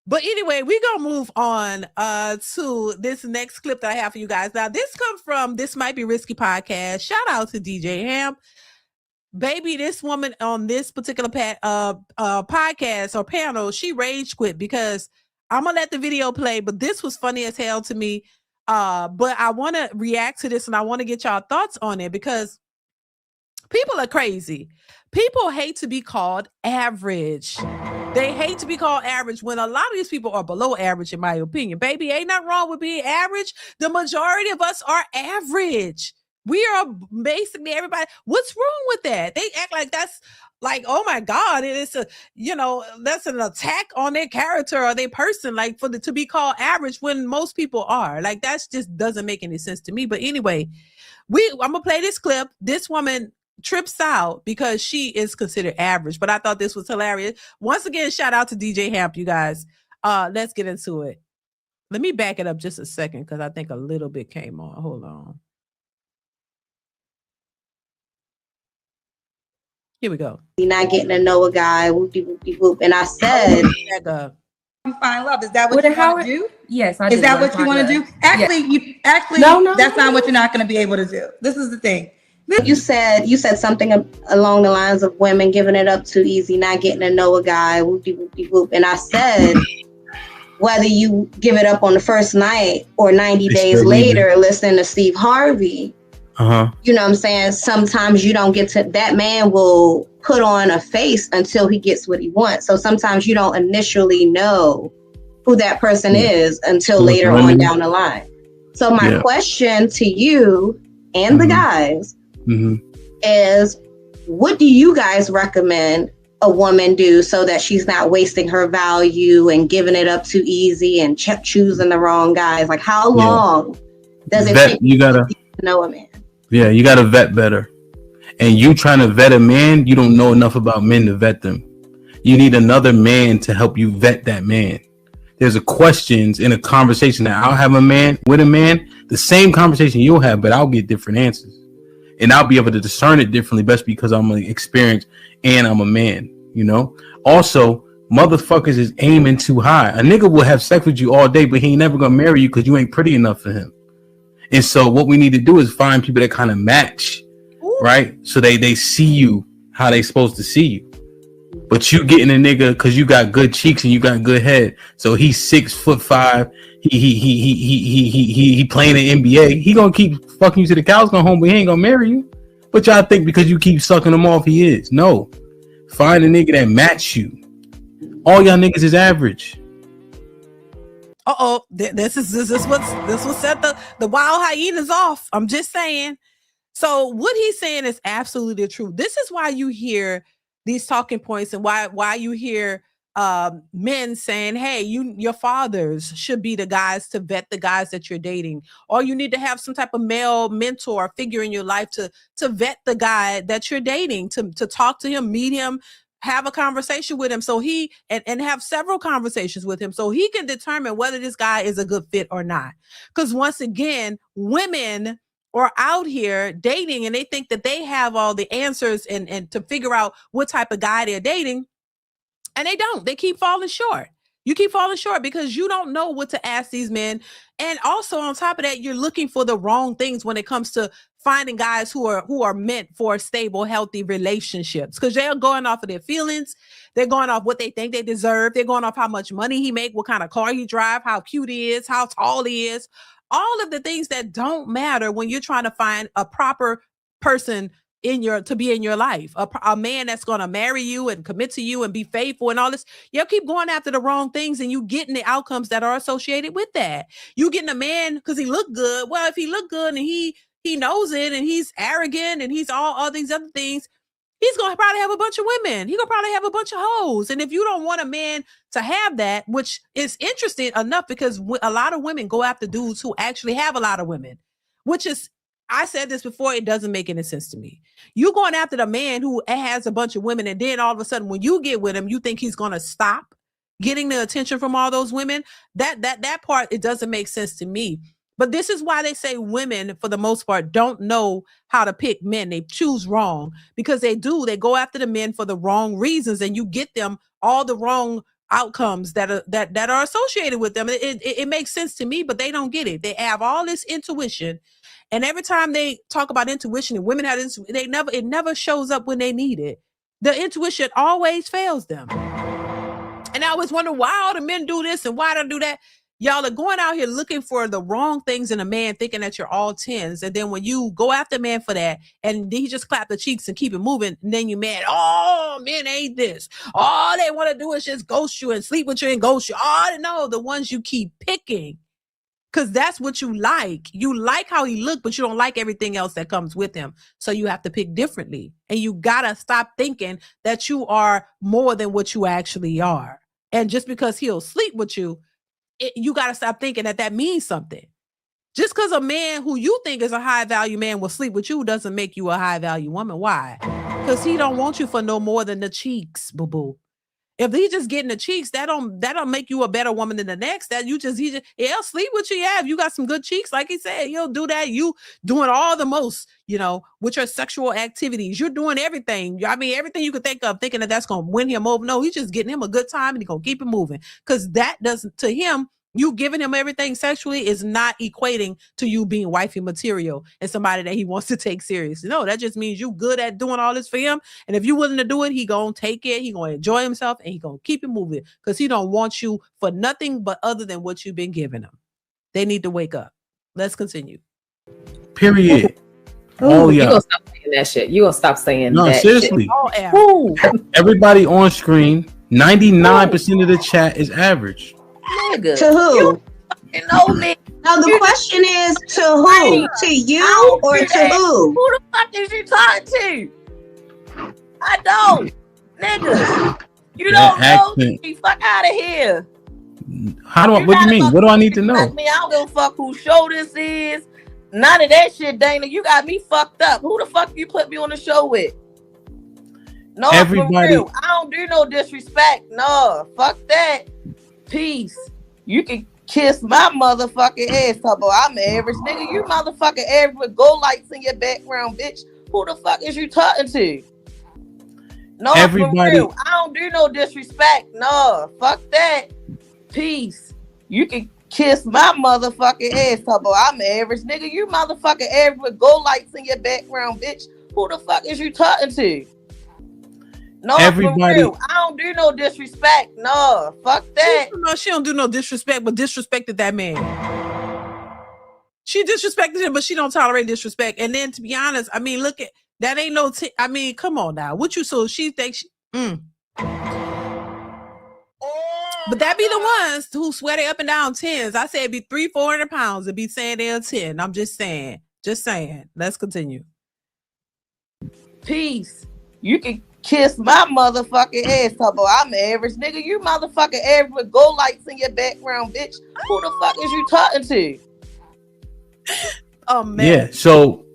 But anyway, we're going to move on to this next clip that I have for you guys. Now, this comes from This Might Be Risky podcast. Shout out to DJ Ham. Baby, this woman on this particular podcast or panel, she rage quit because I'm going to let the video play, but this was funny as hell to me. But I want to react to this, and I want to get y'all thoughts on it because people are crazy. People hate to be called average. They hate to be called average when a lot of these people are below average, in my opinion. Baby, ain't nothing wrong with being average. The majority of us are average. We are basically everybody. What's wrong with that? They act like that's like, oh my God, it's that's an attack on their character or their person, like to be called average when most people are. Like, that's just doesn't make any sense to me. But anyway, I'm gonna play this clip. This woman trips out because she is considered average, but I thought this was hilarious. Once again, shout out to DJ Hamp, you guys. Let's get into it. Let me back it up just a second because I think a little bit came on. Hold on. Here we go. You're not getting to know a guy, whoopty whoopty whoop. And I said, find love. Is that what you want to do? Yes, Is that what you want to do? Actually, No, that's not what you're not going to be able to do. This is the thing. you said something along the lines of women giving it up too easy, not getting to know a guy, whoopty whoopty whoop. And I said, whether you give it up on the first night or 90 days later, listening to Steve Harvey, you know what I'm saying? Sometimes you don't get to, that man will put on a face until he gets what he wants. So sometimes you don't initially know who that person is until later on down the line. So my question to you and the guys is, what do you guys recommend a woman do so that she's not wasting her value and giving it up too easy and choosing the wrong guys? Like, how long does it take to know a man? Yeah, you gotta vet better. And you trying to vet a man, you don't know enough about men to vet them. You need another man to help you vet that man. There's a questions in a conversation that I'll have with a man, the same conversation you'll have, but I'll get different answers. And I'll be able to discern it differently, best because I'm experienced and I'm a man, you know? Also, motherfuckers is aiming too high. A nigga will have sex with you all day, but he ain't never gonna marry you because you ain't pretty enough for him. And so what we need to do is find people that kind of match, right? So they see you how they supposed to see you. But you getting a nigga because you got good cheeks and you got good head. So he's 6'5". He playing in NBA. He gonna keep fucking you to the cows come home, but he ain't gonna marry you. But y'all think because you keep sucking him off, he is. No. Find a nigga that match you. All y'all niggas is average. This what set the wild hyenas off. I'm just saying. So what he's saying is absolutely the truth. This is why you hear these talking points and why you hear men saying, hey, your fathers should be the guys to vet the guys that you're dating, or you need to have some type of male mentor figure in your life to vet the guy that you're dating, to talk to him, meet him, have a conversation with him, so he and have several conversations with him so he can determine whether this guy is a good fit or not. Because once again, women are out here dating and they think that they have all the answers and to figure out what type of guy they're dating, and they don't. They keep falling short. You keep falling short because you don't know what to ask these men. And also on top of that, you're looking for the wrong things when it comes to finding guys who are meant for stable, healthy relationships. Because they're going off of their feelings. They're going off what they think they deserve. They're going off how much money he make, what kind of car he drive, how cute he is, how tall he is. All of the things that don't matter when you're trying to find a proper person to be in your life, a man that's going to marry you and commit to you and be faithful and all this. You keep going after the wrong things and you getting the outcomes that are associated with that. You getting a man because he look good. Well, if he look good and he knows it and he's arrogant and he's all these other things, he's going to probably have a bunch of women. He's going to probably have a bunch of hoes. And if you don't want a man to have that, which is interesting enough because a lot of women go after dudes who actually have a lot of women, which is, I said this before, it doesn't make any sense to me. You going after the man who has a bunch of women, and then all of a sudden when you get with him, you think he's going to stop getting the attention from all those women. That part, it doesn't make sense to me. But this is why they say women, for the most part, don't know how to pick men. They choose wrong because they go after the men for the wrong reasons, and you get them all the wrong outcomes that are associated with them. It makes sense to me, but they don't get it. They have all this intuition. And every time they talk about intuition and women have intuition, it never shows up when they need it. The intuition always fails them. And I always wonder why all the men do this and why they do that. Y'all are going out here looking for the wrong things in a man, thinking that you're all tens. And then when you go after a man for that, and he just clap the cheeks and keep it moving, and then you're mad. Oh, men ain't this. All they want to do is just ghost you and sleep with you and ghost you. Oh, no, the ones you keep picking. Because that's what you like. You like how he look, but you don't like everything else that comes with him. So you have to pick differently. And you got to stop thinking that you are more than what you actually are. And just because he'll sleep with you, you got to stop thinking that means something. Just because a man who you think is a high value man will sleep with you doesn't make you a high value woman. Why? Because he don't want you for no more than the cheeks, boo-boo. If he just getting the cheeks, that don't make you a better woman than the next. He'll sleep with you. Yeah, if you got some good cheeks, like he said, he'll do that. You doing all the most, with your sexual activities. You're doing everything. I mean, everything you could think of, thinking that that's going to win him over. No, he's just getting him a good time and he's going to keep it moving. Because that doesn't, to him, you giving him everything sexually is not equating to you being wifey material and somebody that he wants to take seriously. No, that just means you good at doing all this for him. And if you're willing to do it, he gonna take it. He gonna enjoy himself and he gonna keep it moving because he don't want you for nothing but other than what you've been giving him. They need to wake up. Let's continue. Period. Oh, you gonna stop saying that shit. You gonna stop saying no, that seriously. Shit. Everybody on screen, 99% of the chat is average. Nigga. To who? You know me. Now the question is to who? To you or to who? Who the fuck is you talking to? I don't. Nigga. You don't know me. Fuck out of here. What do you mean? What do I need to know? Me, I don't give a fuck whose show this is. None of that shit, Dana. You got me fucked up. Who the fuck you put me on the show with? No, everybody. For real. I don't do no disrespect. No, fuck that. Peace. You can kiss my motherfucking ass. Talk about I'm average, nigga. You motherfucking average with gold lights in your background, bitch. Who the fuck is you talking to? No, everybody. For real. I don't do no disrespect. No, fuck that. Peace. You can kiss my motherfucking ass. Talk about I'm average, nigga. You motherfucking average with gold lights in your background, bitch. Who the fuck is you talking to? No, everybody. For real. I don't do no disrespect. No, fuck that. No, she don't do no disrespect, but disrespected that man. She disrespected him, but she don't tolerate disrespect. And then, to be honest, I mean, look at that. Ain't no. I mean, come on now. What you so she thinks? But that be the ones who swear they up and down tens. I say it'd be 300-400 pounds to be saying they're 10. I'm just saying. Let's continue. Peace. You can kiss my motherfucking ass. Talk about I'm average, nigga. You motherfucking average with gold lights in your background, bitch. Who the fuck is you talking to? Oh man. Yeah. So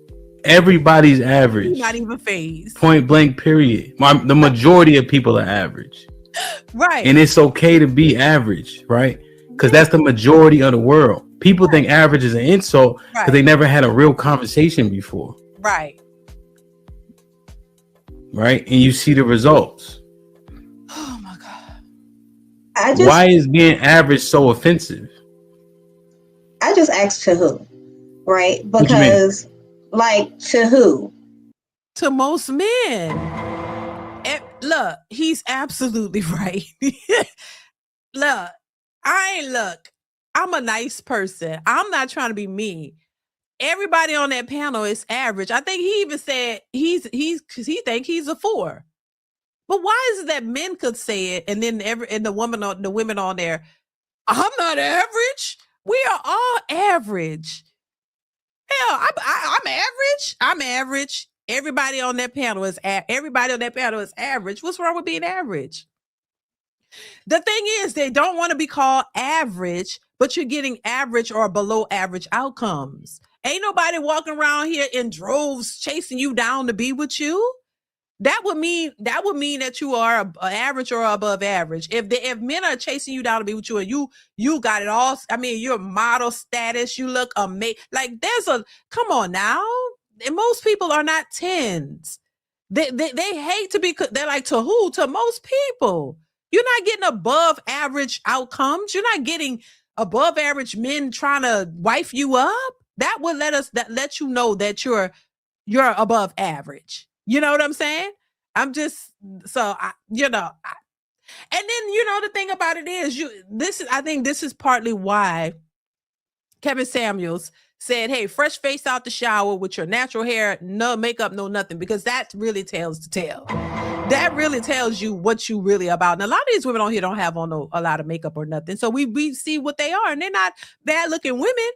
everybody's average. You're not even phased. Point blank. Period. The majority of people are average. Right. And it's okay to be average, right? Because that's the majority of the world. People think average is an insult because they never had a real conversation before. Right. Right. And you see the results. Oh my God. Why is being average so offensive? I just asked to who, right? What you mean? Because, like, to who? To most men. And look, he's absolutely right. Look, I'm a nice person. I'm not trying to be mean. Everybody on that panel is average. I think he even said he think he's a 4. But why is it that men could say it and then the women on there, I'm not average. We are all average. Hell, I'm average. I'm average. Everybody on that panel is average. What's wrong with being average? The thing is, they don't want to be called average, but you're getting average or below average outcomes. Ain't nobody walking around here in droves chasing you down to be with you. That would mean that you are average or above average. If men are chasing you down to be with you and you got it all, I mean, you're model status, you look amazing. Like come on now. And most people are not 10s. They hate to be. They're like, to who? To most people. You're not getting above average outcomes. You're not getting above average men trying to wife you up. That would let you know that you're above average. You know what I'm saying? I'm just and then the thing about it is I think this is partly why Kevin Samuels said, hey, fresh face out the shower with your natural hair, no makeup, no nothing, because that really tells the tale. That really tells you what you really about. And a lot of these women on here don't have on a lot of makeup or nothing. So we see what they are, and they're not bad looking women,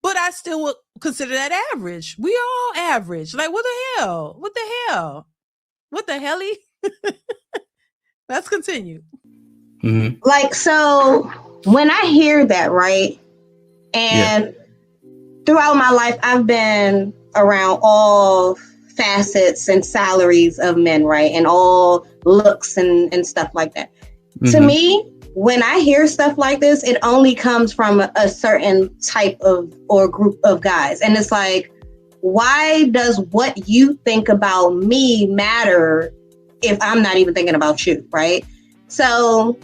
but I still would consider that average. We all average. Like, what the hell? What the hell? What the helly? Let's continue. Mm-hmm. Like, so when I hear that, right? And throughout my life, I've been around all facets and salaries of men, right? And all looks and stuff like that. Mm-hmm. To me, when I hear stuff like this, it only comes from a certain type of or group of guys. And it's like, why does what you think about me matter if I'm not even thinking about you, right? So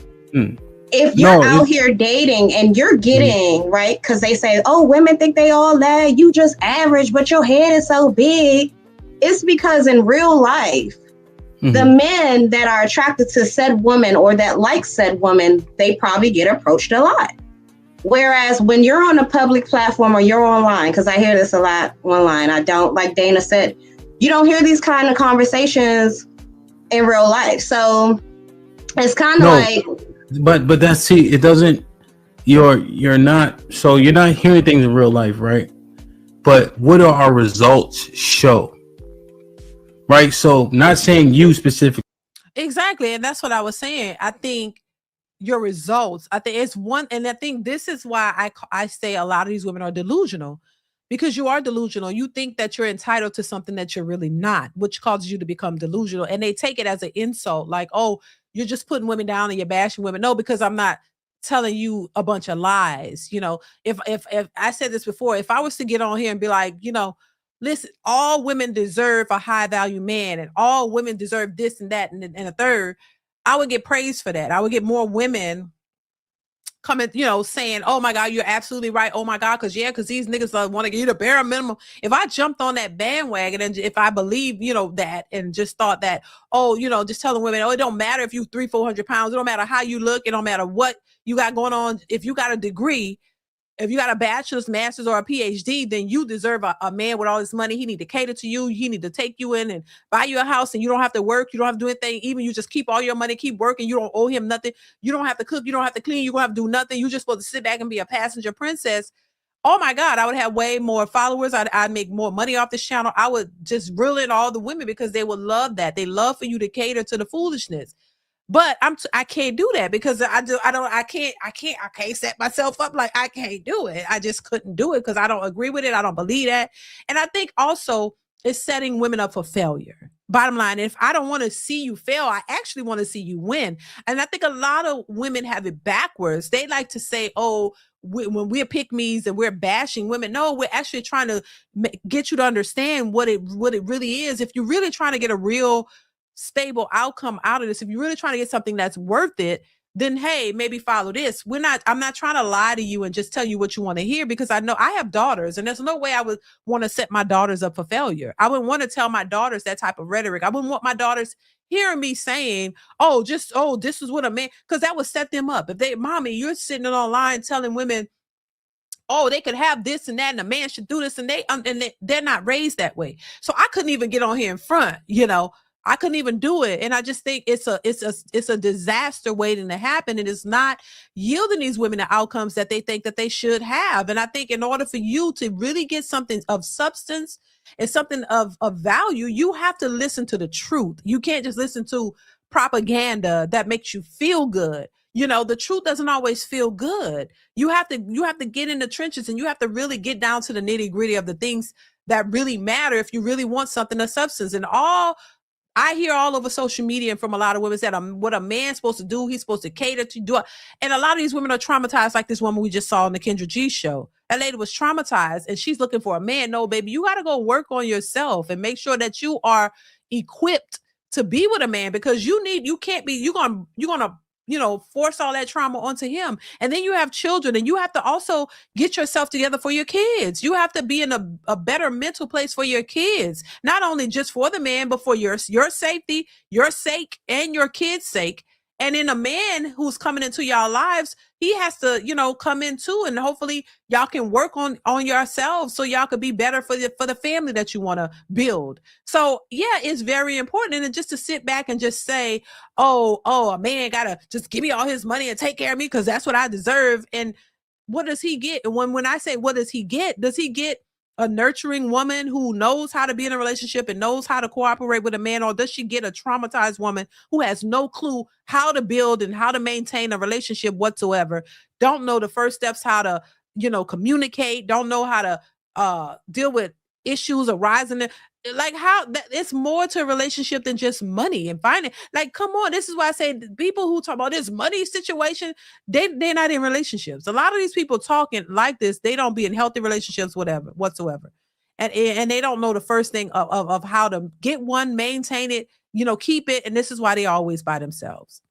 if you're out here dating and you're getting, right, because they say, oh, women think they all that, you just average, but your head is so big. It's because in real life, the men that are attracted to said woman or that like said woman, they probably get approached a lot. Whereas when you're on a public platform or you're online, because I hear this a lot online, I don't, like Dana said, you don't hear these kind of conversations in real life. So it's kind of like, but that's, see, it doesn't, you're not hearing things in real life, right? But what do our results show? Right? So not saying you specifically. Exactly. And that's what I was saying. I think your results, I think it's one, and I think this is why I say a lot of these women are delusional, because you are delusional. You think that you're entitled to something that you're really not, which causes you to become delusional. And they take it as an insult, like, oh, you're just putting women down and you're bashing women. No, because I'm not telling you a bunch of lies. You know, if I said this before, if I was to get on here and be like, listen, all women deserve a high value man and all women deserve this and that and a third, I would get praised for that. I would get more women coming, saying, oh my God, you're absolutely right. Oh my God, because these niggas want to get a bare minimum. If I jumped on that bandwagon and if I believe, that and just thought that, just telling women, it don't matter if you 300-400 pounds, it don't matter how you look, it don't matter what you got going on. If you got a degree, if you got a bachelor's, master's, or a PhD, then you deserve a man with all this money. He need to cater to you. He need to take you in and buy you a house, and you don't have to work. You don't have to do anything. Even you just keep all your money, keep working. You don't owe him nothing. You don't have to cook. You don't have to clean. You don't have to do nothing. You just supposed to sit back and be a passenger princess. Oh my God, I would have way more followers. I'd make more money off this channel. I would just reel in all the women because they would love that. They love for you to cater to the foolishness. But I can't do that because I can't set myself up like I can't do it. I just couldn't do it because I don't agree with it. I don't believe that. And I think also it's setting women up for failure. Bottom line, if I don't want to see you fail, I actually want to see you win. And I think a lot of women have it backwards. They like to say, oh, when we're pick-me's and we're bashing women. No, we're actually trying to get you to understand what it really is. If you're really trying to get a real stable outcome out of this, if you're really trying to get something that's worth it, then hey, maybe follow this. I'm not trying to lie to you and just tell you what you want to hear, because I know I have daughters, and there's no way I would want to set my daughters up for failure. I wouldn't want to tell my daughters that type of rhetoric. I wouldn't want my daughters hearing me saying, oh, this is what a man, because that would set them up. If they, mommy, you're sitting online telling women, oh, they could have this and that, and a man should do this, and they're not raised that way. So I couldn't even get on here in front, I couldn't even do it. And I just think it's a disaster waiting to happen. It is not yielding these women the outcomes that they think that they should have. And I think in order for you to really get something of substance and something of value, you have to listen to the truth. You can't just listen to propaganda that makes you feel good. The truth doesn't always feel good. You have to get in the trenches, and you have to really get down to the nitty gritty of the things that really matter if you really want something of substance. And I hear all over social media and from a lot of women that what a man's supposed to do, he's supposed to cater to do it. And a lot of these women are traumatized, like this woman we just saw on the Kendra G show. That lady was traumatized and she's looking for a man. No, baby, you got to go work on yourself and make sure that you are equipped to be with a man, because you're going to force all that trauma onto him. And then you have children, and you have to also get yourself together for your kids. You have to be in a better mental place for your kids, not only just for the man, but for your safety, your sake, and your kids' sake. And then a man who's coming into y'all lives, he has to, come in too. And hopefully y'all can work on yourselves so y'all could be better for the family that you want to build. So yeah, it's very important. And just to sit back and just say, oh, a man gotta just give me all his money and take care of me because that's what I deserve. And what does he get? And when I say what does he get a nurturing woman who knows how to be in a relationship and knows how to cooperate with a man? Or does she get a traumatized woman who has no clue how to build and how to maintain a relationship whatsoever? Don't know the first steps, how to, communicate, don't know how to deal with issues arising. Like it's more to a relationship than just money and finance. Like, come on. This is why I say people who talk about this money situation, they're not in relationships. A lot of these people talking like this, they don't be in healthy relationships, whatsoever. And they don't know the first thing of how to get one, maintain it, keep it. And this is why they always by themselves.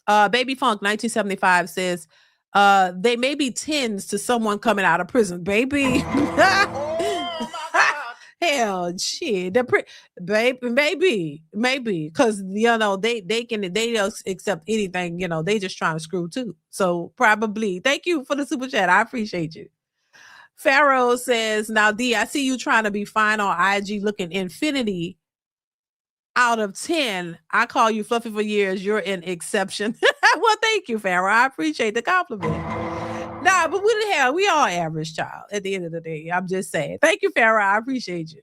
Baby Funk 1975 says, they may be tens to someone coming out of prison, baby. Hell, shit, maybe, because they accept anything. They just trying to screw too. So probably. Thank you for the super chat. I appreciate you. Pharaoh says, now D, I see you trying to be fine on IG, looking infinity out of 10. I call you fluffy for years. You're an exception. Well, thank you, Pharaoh. I appreciate the compliment. Nah, but we all average, child. At the end of the day, I'm just saying. Thank you, Farrah. I appreciate you.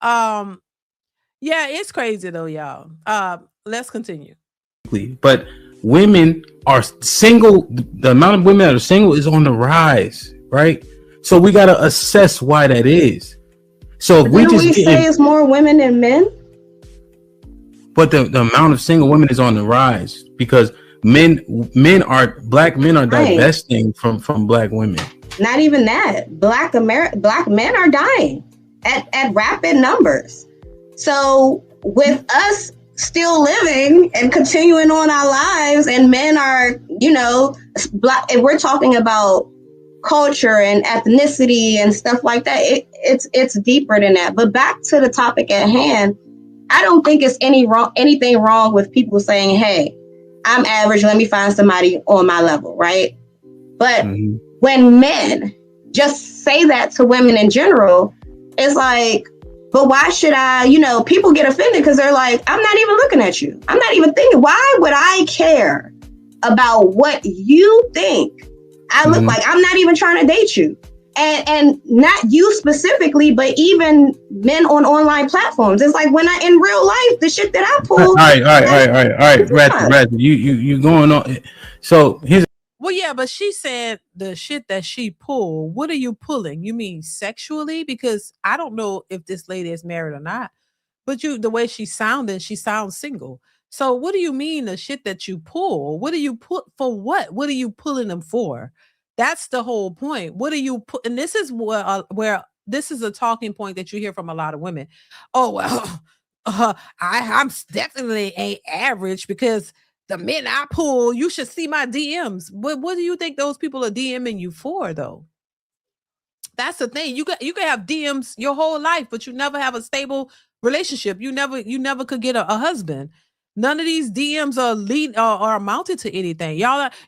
Yeah, it's crazy though, y'all. Let's continue. But women are single. The amount of women that are single is on the rise, right? So we gotta assess why that is. So if we say it's more women than men. But the amount of single women is on the rise because black men are divesting from black women. Not even that. Black men are dying at rapid numbers. So with us still living and continuing on our lives, and men are, black, if we're talking about culture and ethnicity and stuff like that, it's deeper than that. But back to the topic at hand, I don't think it's anything wrong with people saying, hey, I'm average, let me find somebody on my level, right? But when men just say that to women in general, it's like, but why should I, people get offended because they're like, I'm not even looking at you. I'm not even thinking, why would I care about what you think I look like? I'm not even trying to date you. And not you specifically, but even men on online platforms. It's like when in real life, the shit that I pull. All right. Rather, you going on. So here's. Well, yeah, but she said the shit that she pulled. What are you pulling? You mean sexually? Because I don't know if this lady is married or not, but the way she sounds single. So what do you mean the shit that you pull? What do you put for what? What are you pulling them for? That's the whole point. What do you put? And this is where this is a talking point that you hear from a lot of women. Oh, well, I'm definitely ain't average because the men I pull, you should see my DMs. What do you think those people are DMing you for, though? That's the thing. You can have DMs your whole life, but you never have a stable relationship. You never could get a husband. None of these DMs are amounted to anything.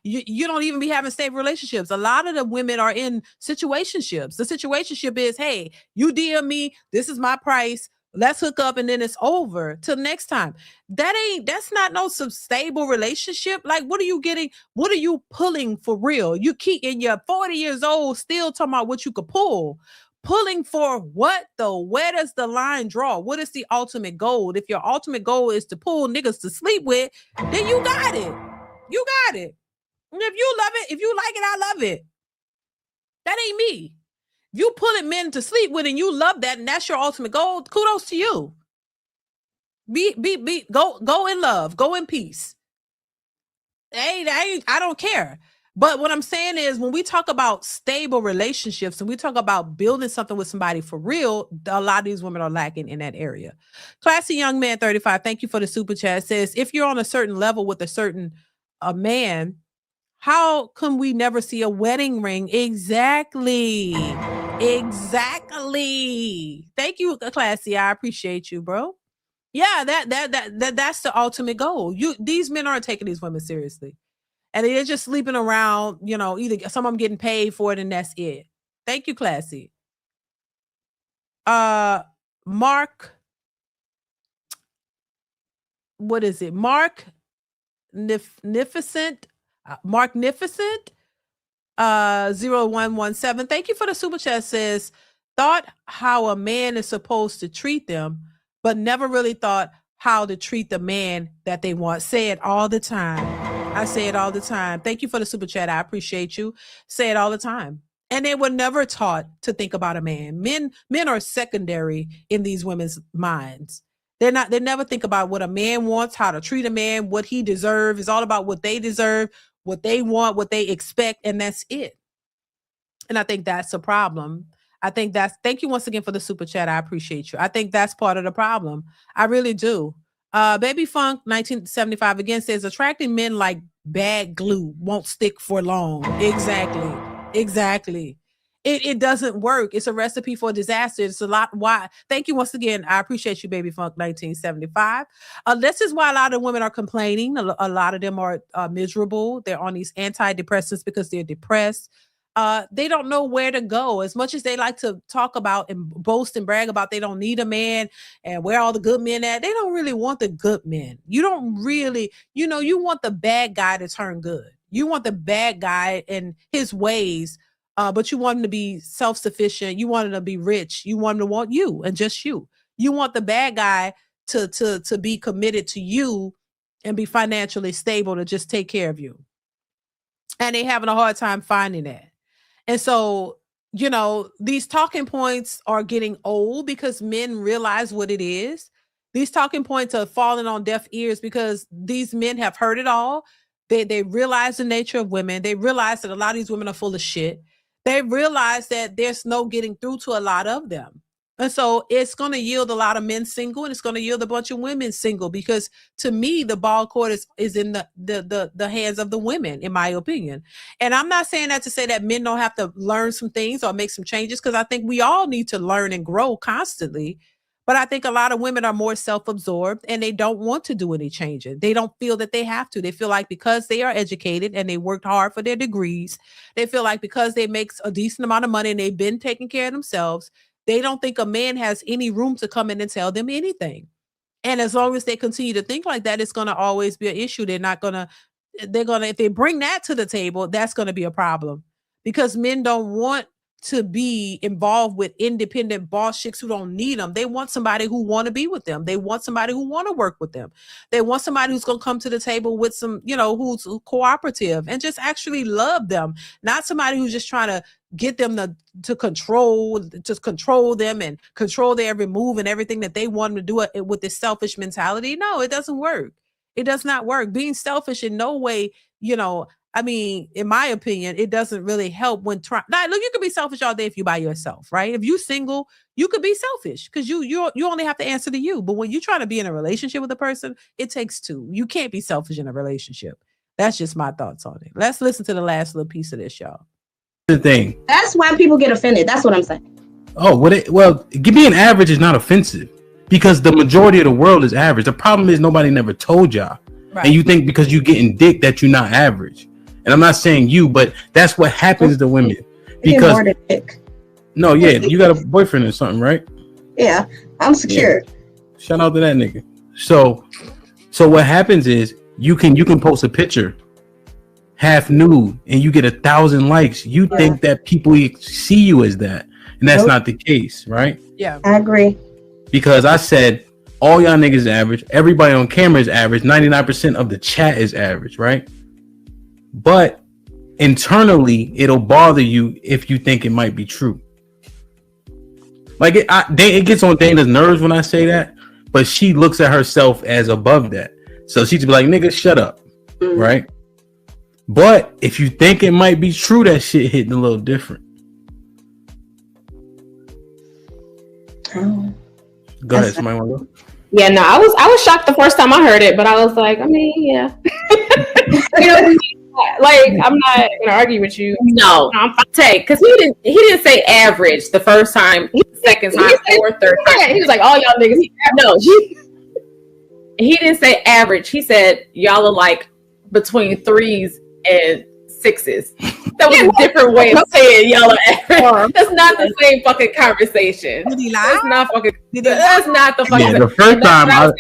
You don't even be having stable relationships. A lot of the women are in situationships. The situationship is, hey, you DM me, this is my price. Let's hook up and then it's over till next time. That's not no stable relationship. Like, what are you getting? What are you pulling for real? You keep in your 40 years old still talking about what you could pull. Pulling for what though? Where does the line draw? What is the ultimate goal? If your ultimate goal is to pull niggas to sleep with, then you got it. You got it. And if you love it, if you like it, I love it. That ain't me. If you pulling men to sleep with and you love that and that's your ultimate goal, kudos to you. Go in love, go in peace. I don't care. But what I'm saying is, when we talk about stable relationships and we talk about building something with somebody for real, a lot of these women are lacking in that area. Classy Young Man 35, thank you for the super chat. Says, if you're on a certain level with a certain man, how come we never see a wedding ring? Exactly. Thank you, Classy. I appreciate you, bro. Yeah, that's the ultimate goal. These men aren't taking these women seriously. And they're just sleeping around, either some of them getting paid for it and that's it. Thank you, Classy. Mark, what is it? Magnificent 0117. Thank you for the super chat. Says, thought how a man is supposed to treat them, but never really thought how to treat the man that they want. Say it all the time. I say it all the time. Thank you for the super chat. I appreciate you. Say it all the time. And they were never taught to think about a man. Men are secondary in these women's minds. They never think about what a man wants, how to treat a man, what he deserves. It's all about what they deserve, what they want, what they expect, and that's it. And I think that's a problem. Thank you once again for the super chat. I appreciate you. I think that's part of the problem. I really do. Baby Funk 1975 again says, attracting men like bad glue won't stick for long. Exactly. It doesn't work. It's a recipe for disaster. It's a lot. Why? Thank you once again. I appreciate you, Baby Funk 1975. This is why a lot of women are complaining. A lot of them are miserable. They're on these antidepressants because they're depressed. They don't know where to go. As much as they like to talk about and boast and brag about they don't need a man and where all the good men at, they don't really want the good men. You don't really, you want the bad guy to turn good. You want the bad guy and his ways, but you want him to be self-sufficient. You want him to be rich. You want him to want you and just you. You want the bad guy to be committed to you and be financially stable to just take care of you. And they're having a hard time finding that. And so, these talking points are getting old because men realize what it is. These talking points are falling on deaf ears because these men have heard it all. They realize the nature of women. They realize that a lot of these women are full of shit. They realize that there's no getting through to a lot of them. And so it's going to yield a lot of men single, and it's going to yield a bunch of women single, because to me, the ball court is in the hands of the women, in my opinion. And I'm not saying that to say that men don't have to learn some things or make some changes, because I think we all need to learn and grow constantly. But I think a lot of women are more self-absorbed and they don't want to do any changing. They don't feel that they have to. They feel like because they are educated and they worked hard for their degrees, they feel like because they make a decent amount of money and they've been taking care of themselves, they don't think a man has any room to come in and tell them anything. And as long as they continue to think like that, it's going to always be an issue. If they bring that to the table, that's going to be a problem, because men don't want to be involved with independent boss chicks who don't need them. They want somebody who want to be with them. They want somebody who want to work with them. They want somebody who's going to come to the table with some, who's cooperative and just actually love them. Not somebody who's just trying to get them to control them and control their every move and everything that they want them to do it with this selfish mentality. No, it doesn't work. It does not work. Being selfish in no way, I mean, in my opinion, it doesn't really help when trying. Now, look, you can be selfish all day if you by yourself, right? If you single, you could be selfish because you only have to answer to you. But when you try to be in a relationship with a person, it takes two. You can't be selfish in a relationship. That's just my thoughts on it. Let's listen to the last little piece of this, y'all. The thing. That's why people get offended. That's what I'm saying. Oh, well, being average is not offensive because the majority of the world is average. The problem is nobody never told y'all. Right. And you think because you getting dick that you're not average. And I'm not saying you, but that's what happens to women. Because more than dick. No, yeah, you got a boyfriend or something, right? Yeah, I'm secure. Yeah. Shout out to that nigga. So what happens is you can post a picture half nude and you get 1,000 likes. You think that people see you as that, and that's not the case, right? Yeah, I agree. Because I said all y'all niggas is average. Everybody on camera is average. 99% of the chat is average, right? But internally, it'll bother you if you think it might be true. Like it gets on Dana's nerves when I say that, but she looks at herself as above that. So she'd be like, nigga, shut up. Right? But if you think it might be true, that shit hitting a little different. Go ahead, somebody want to go? Yeah, no, I was shocked the first time I heard it, but I was like, I mean, yeah. You know, like, I'm not gonna argue with you. No, I'm take because he didn't say average the first time, second time, or third time. He was like, all y'all niggas. No, he didn't say average. He said y'all are like between 3s and 6s. That was a different way of saying y'all are average. That's not the same fucking conversation. Did he lie? That's not fucking. That's not the fucking. Yeah, the first time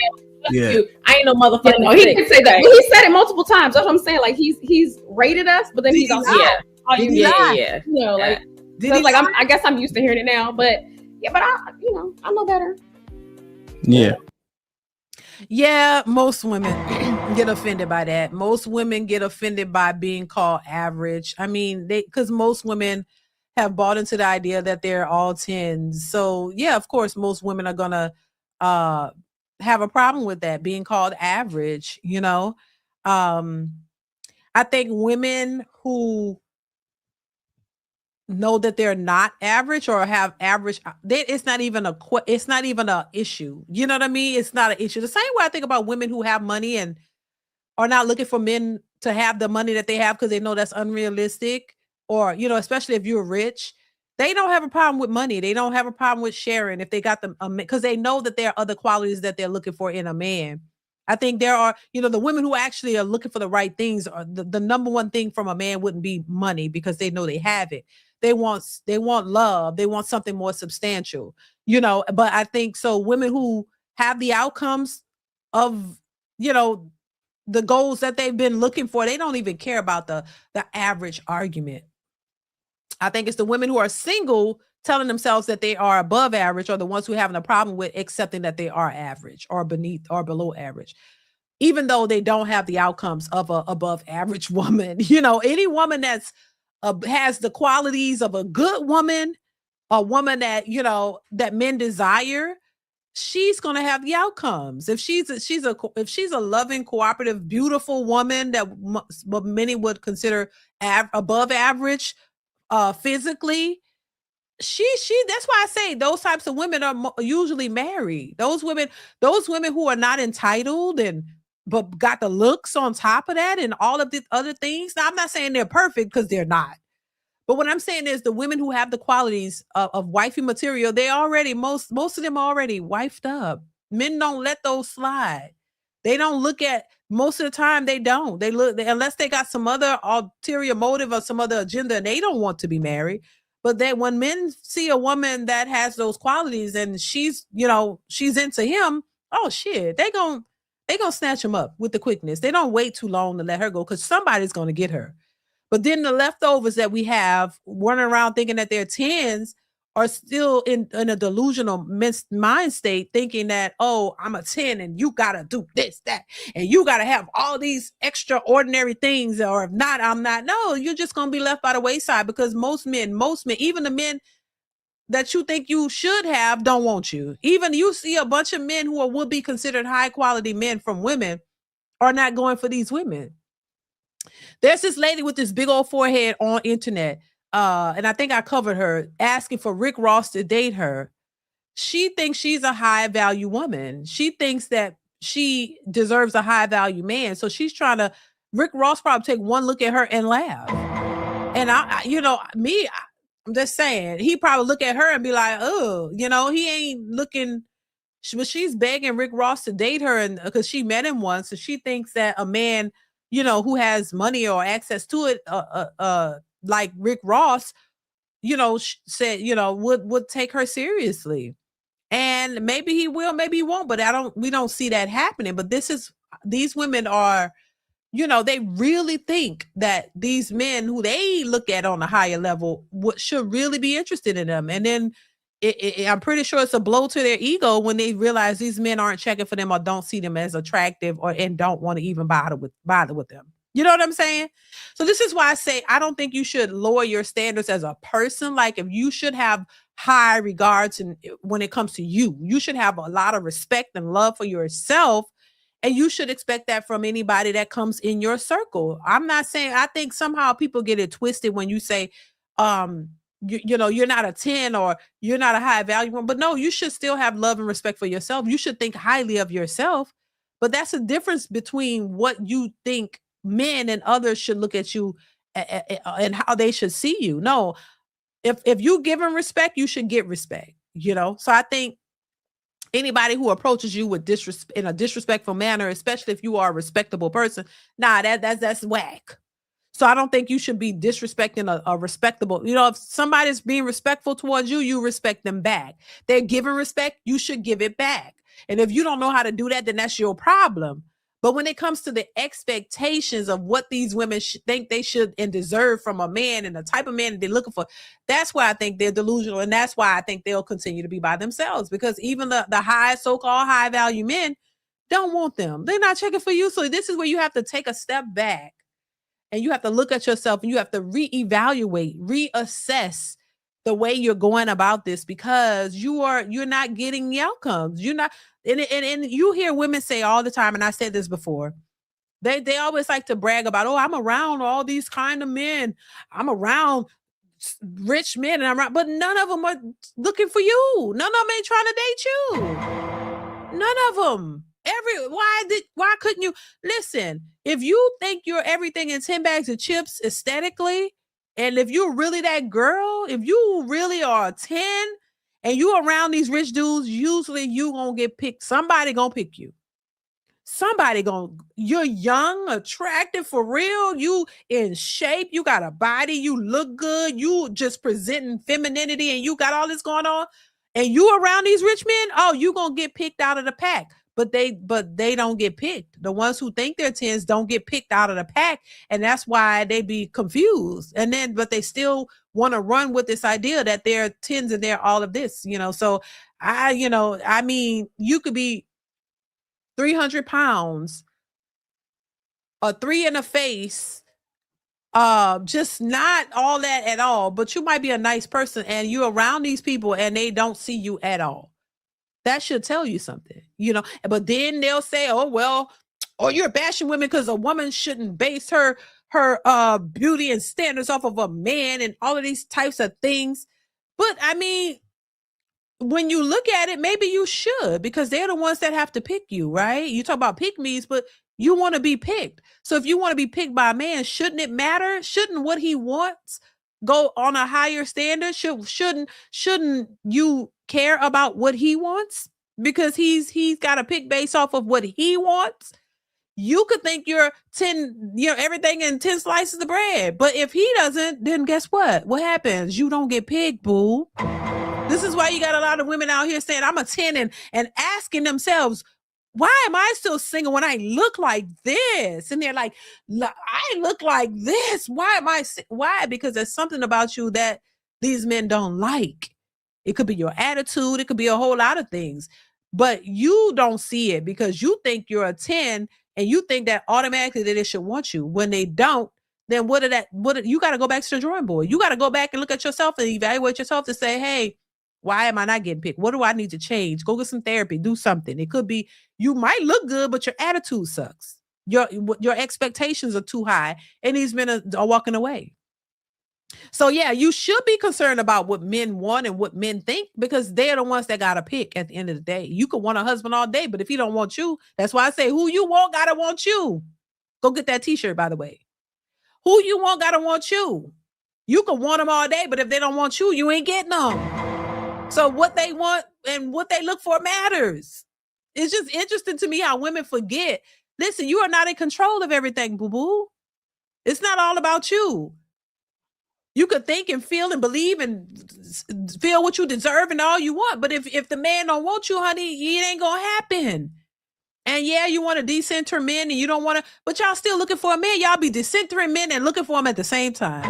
I ain't no motherfucker. No, he did say that. But he said it multiple times. That's what I'm saying. Like he's rated us, but then he's also yeah. You know, like so like I guess I'm used to hearing it now, but yeah, but I know better. Yeah. Yeah, most women get offended by that. Most women get offended by being called average. I mean, because most women have bought into the idea that they're all 10s. So yeah, of course, most women are gonna have a problem with that being called average. You know, I think women who know that they're not average or have average, it's not even a issue. You know what I mean? It's not an issue. The same way I think about women who have money and are not looking for men to have the money that they have because they know that's unrealistic, or, you know, especially if you're rich, they don't have a problem with money. They don't have a problem with sharing if they got them, because they know that there are other qualities that they're looking for in a man. I think there are, you know, the women who actually are looking for the right things, or the number one thing from a man wouldn't be money because they know they have it. They want love. They want something more substantial, you know. But I think so women who have the outcomes of, you know, the goals that they've been looking for, they don't even care about the average argument. I think it's the women who are single telling themselves that they are above average, or the ones who are having a problem with accepting that they are average or beneath or below average, even though they don't have the outcomes of a above average woman. You know, any woman that's has the qualities of a good woman, a woman that, you know, that men desire, she's going to have the outcomes. If she's a loving, cooperative, beautiful woman that many would consider above average physically, she that's why I say those types of women are usually married. Those women who are not entitled but got the looks on top of that and all of the other things. Now, I'm not saying they're perfect because they're not. But what I'm saying is the women who have the qualities of wifey material, they already, most of them already wifed up. Men don't let those slide. They don't look at, most of the time they don't. They look, unless they got some other ulterior motive or some other agenda, and they don't want to be married. But when men see a woman that has those qualities and she's, you know, she's into him, oh shit, they gonna snatch him up with the quickness. They don't wait too long to let her go because somebody's gonna get her. But then the leftovers that we have running around thinking that they're 10s are still in a delusional mind state, thinking that, oh, I'm a 10 and you got to do this, that, and you got to have all these extraordinary things, or if not, I'm not. No, you're just going to be left by the wayside because most men, even the men that you think you should have, don't want you. Even you see a bunch of men who would be considered high quality men from women are not going for these women. There's this lady with this big old forehead on internet, and I think I covered her, asking for Rick Ross to date her. She thinks she's a high value woman. She thinks that she deserves a high value man. So she's trying to, Rick Ross probably take one look at her and laugh. And I'm just saying, he probably look at her and be like, oh, he ain't looking. But she's begging Rick Ross to date her, and because she met him once, so she thinks that a man, who has money or access to it, like Rick Ross, said, would take her seriously. And maybe he will, maybe he won't, but we don't see that happening. But these women are, they really think that these men who they look at on a higher level should really be interested in them. And then I'm pretty sure it's a blow to their ego when they realize these men aren't checking for them or don't see them as attractive and don't want to even bother with them. You know what I'm saying? So this is why I say I don't think you should lower your standards as a person. Like, if you should have high regards, and when it comes to you should have a lot of respect and love for yourself. And you should expect that from anybody that comes in your circle. I'm not saying, I think somehow people get it twisted when you say, you're not a 10 or you're not a high value one. But no, you should still have love and respect for yourself. You should think highly of yourself. But that's a difference between what you think men and others should look at you and how they should see you. No, if you give them respect, you should get respect, So I think anybody who approaches you with in a disrespectful manner, especially if you are a respectable person, that's whack. So I don't think you should be disrespecting a respectable, if somebody's being respectful towards you, you respect them back. They're giving respect, you should give it back. And if you don't know how to do that, then that's your problem. But when it comes to the expectations of what these women think they should and deserve from a man and the type of man that they're looking for, that's why I think they're delusional. And that's why I think they'll continue to be by themselves, because even the so-called high value men don't want them. They're not checking for you. So this is where you have to take a step back and you have to look at yourself and you have to reevaluate, reassess the way you're going about this, because you're not getting the outcomes. You're not, and you hear women say all the time, and I said this before, they always like to brag about, oh, I'm around all these kind of men. I'm around rich men, and but none of them are looking for you. None of them ain't trying to date you. None of them. Why couldn't you listen? If you think you're everything in 10 bags of chips aesthetically, and if you're really that girl, if you really are 10 and you around these rich dudes, usually you gonna get picked. Somebody gonna pick you. You're young, attractive for real. You in shape, you got a body, you look good, you just presenting femininity, and you got all this going on, and you around these rich men, oh, you gonna get picked out of the pack. But they don't get picked. The ones who think they're 10s don't get picked out of the pack. And that's why they be confused. But they still want to run with this idea that they're 10s and they're all of this, So you could be 300 pounds, a 3 in the face, just not all that at all, but you might be a nice person and you're around these people and they don't see you at all. That should tell you something, but then they'll say, oh, well, or you're bashing women because a woman shouldn't base her beauty and standards off of a man and all of these types of things. But when you look at it, maybe you should, because they're the ones that have to pick you, right? You talk about pick-me's, but you want to be picked. So if you want to be picked by a man, shouldn't it matter? Shouldn't what he wants go on a higher standard? Shouldn't you care about what he wants? Because he's got to pick based off of what he wants. You could think you're 10, everything in 10 slices of bread. But if he doesn't, then guess what? What happens? You don't get picked, boo. This is why you got a lot of women out here saying, I'm a 10 and asking themselves, why am I still single when I look like this? And they're like, I look like this. Why? Because there's something about you that these men don't like. It could be your attitude. It could be a whole lot of things. But you don't see it because you think you're a 10 and you think that automatically that they should want you. When they don't, then you got to go back to the drawing board. You got to go back and look at yourself and evaluate yourself to say, hey, why am I not getting picked? What do I need to change? Go get some therapy, do something. It could be you might look good, but your attitude sucks. Your expectations are too high, and these men are walking away. So yeah, you should be concerned about what men want and what men think, because they're the ones that gotta pick at the end of the day. You could want a husband all day, but if he don't want you, that's why I say who you want gotta want you. Go get that t-shirt, by the way. Who you want gotta want you. You can want them all day, but if they don't want you, you ain't getting them. So what they want and what they look for matters. It's just interesting to me how women forget. Listen, you are not in control of everything, boo-boo. It's not all about you. You could think and feel and believe and feel what you deserve and all you want. But if the man don't want you, honey, it ain't going to happen. And yeah, you want to decenter men and you don't want to, but y'all still looking for a man. Y'all be decentering men and looking for them at the same time.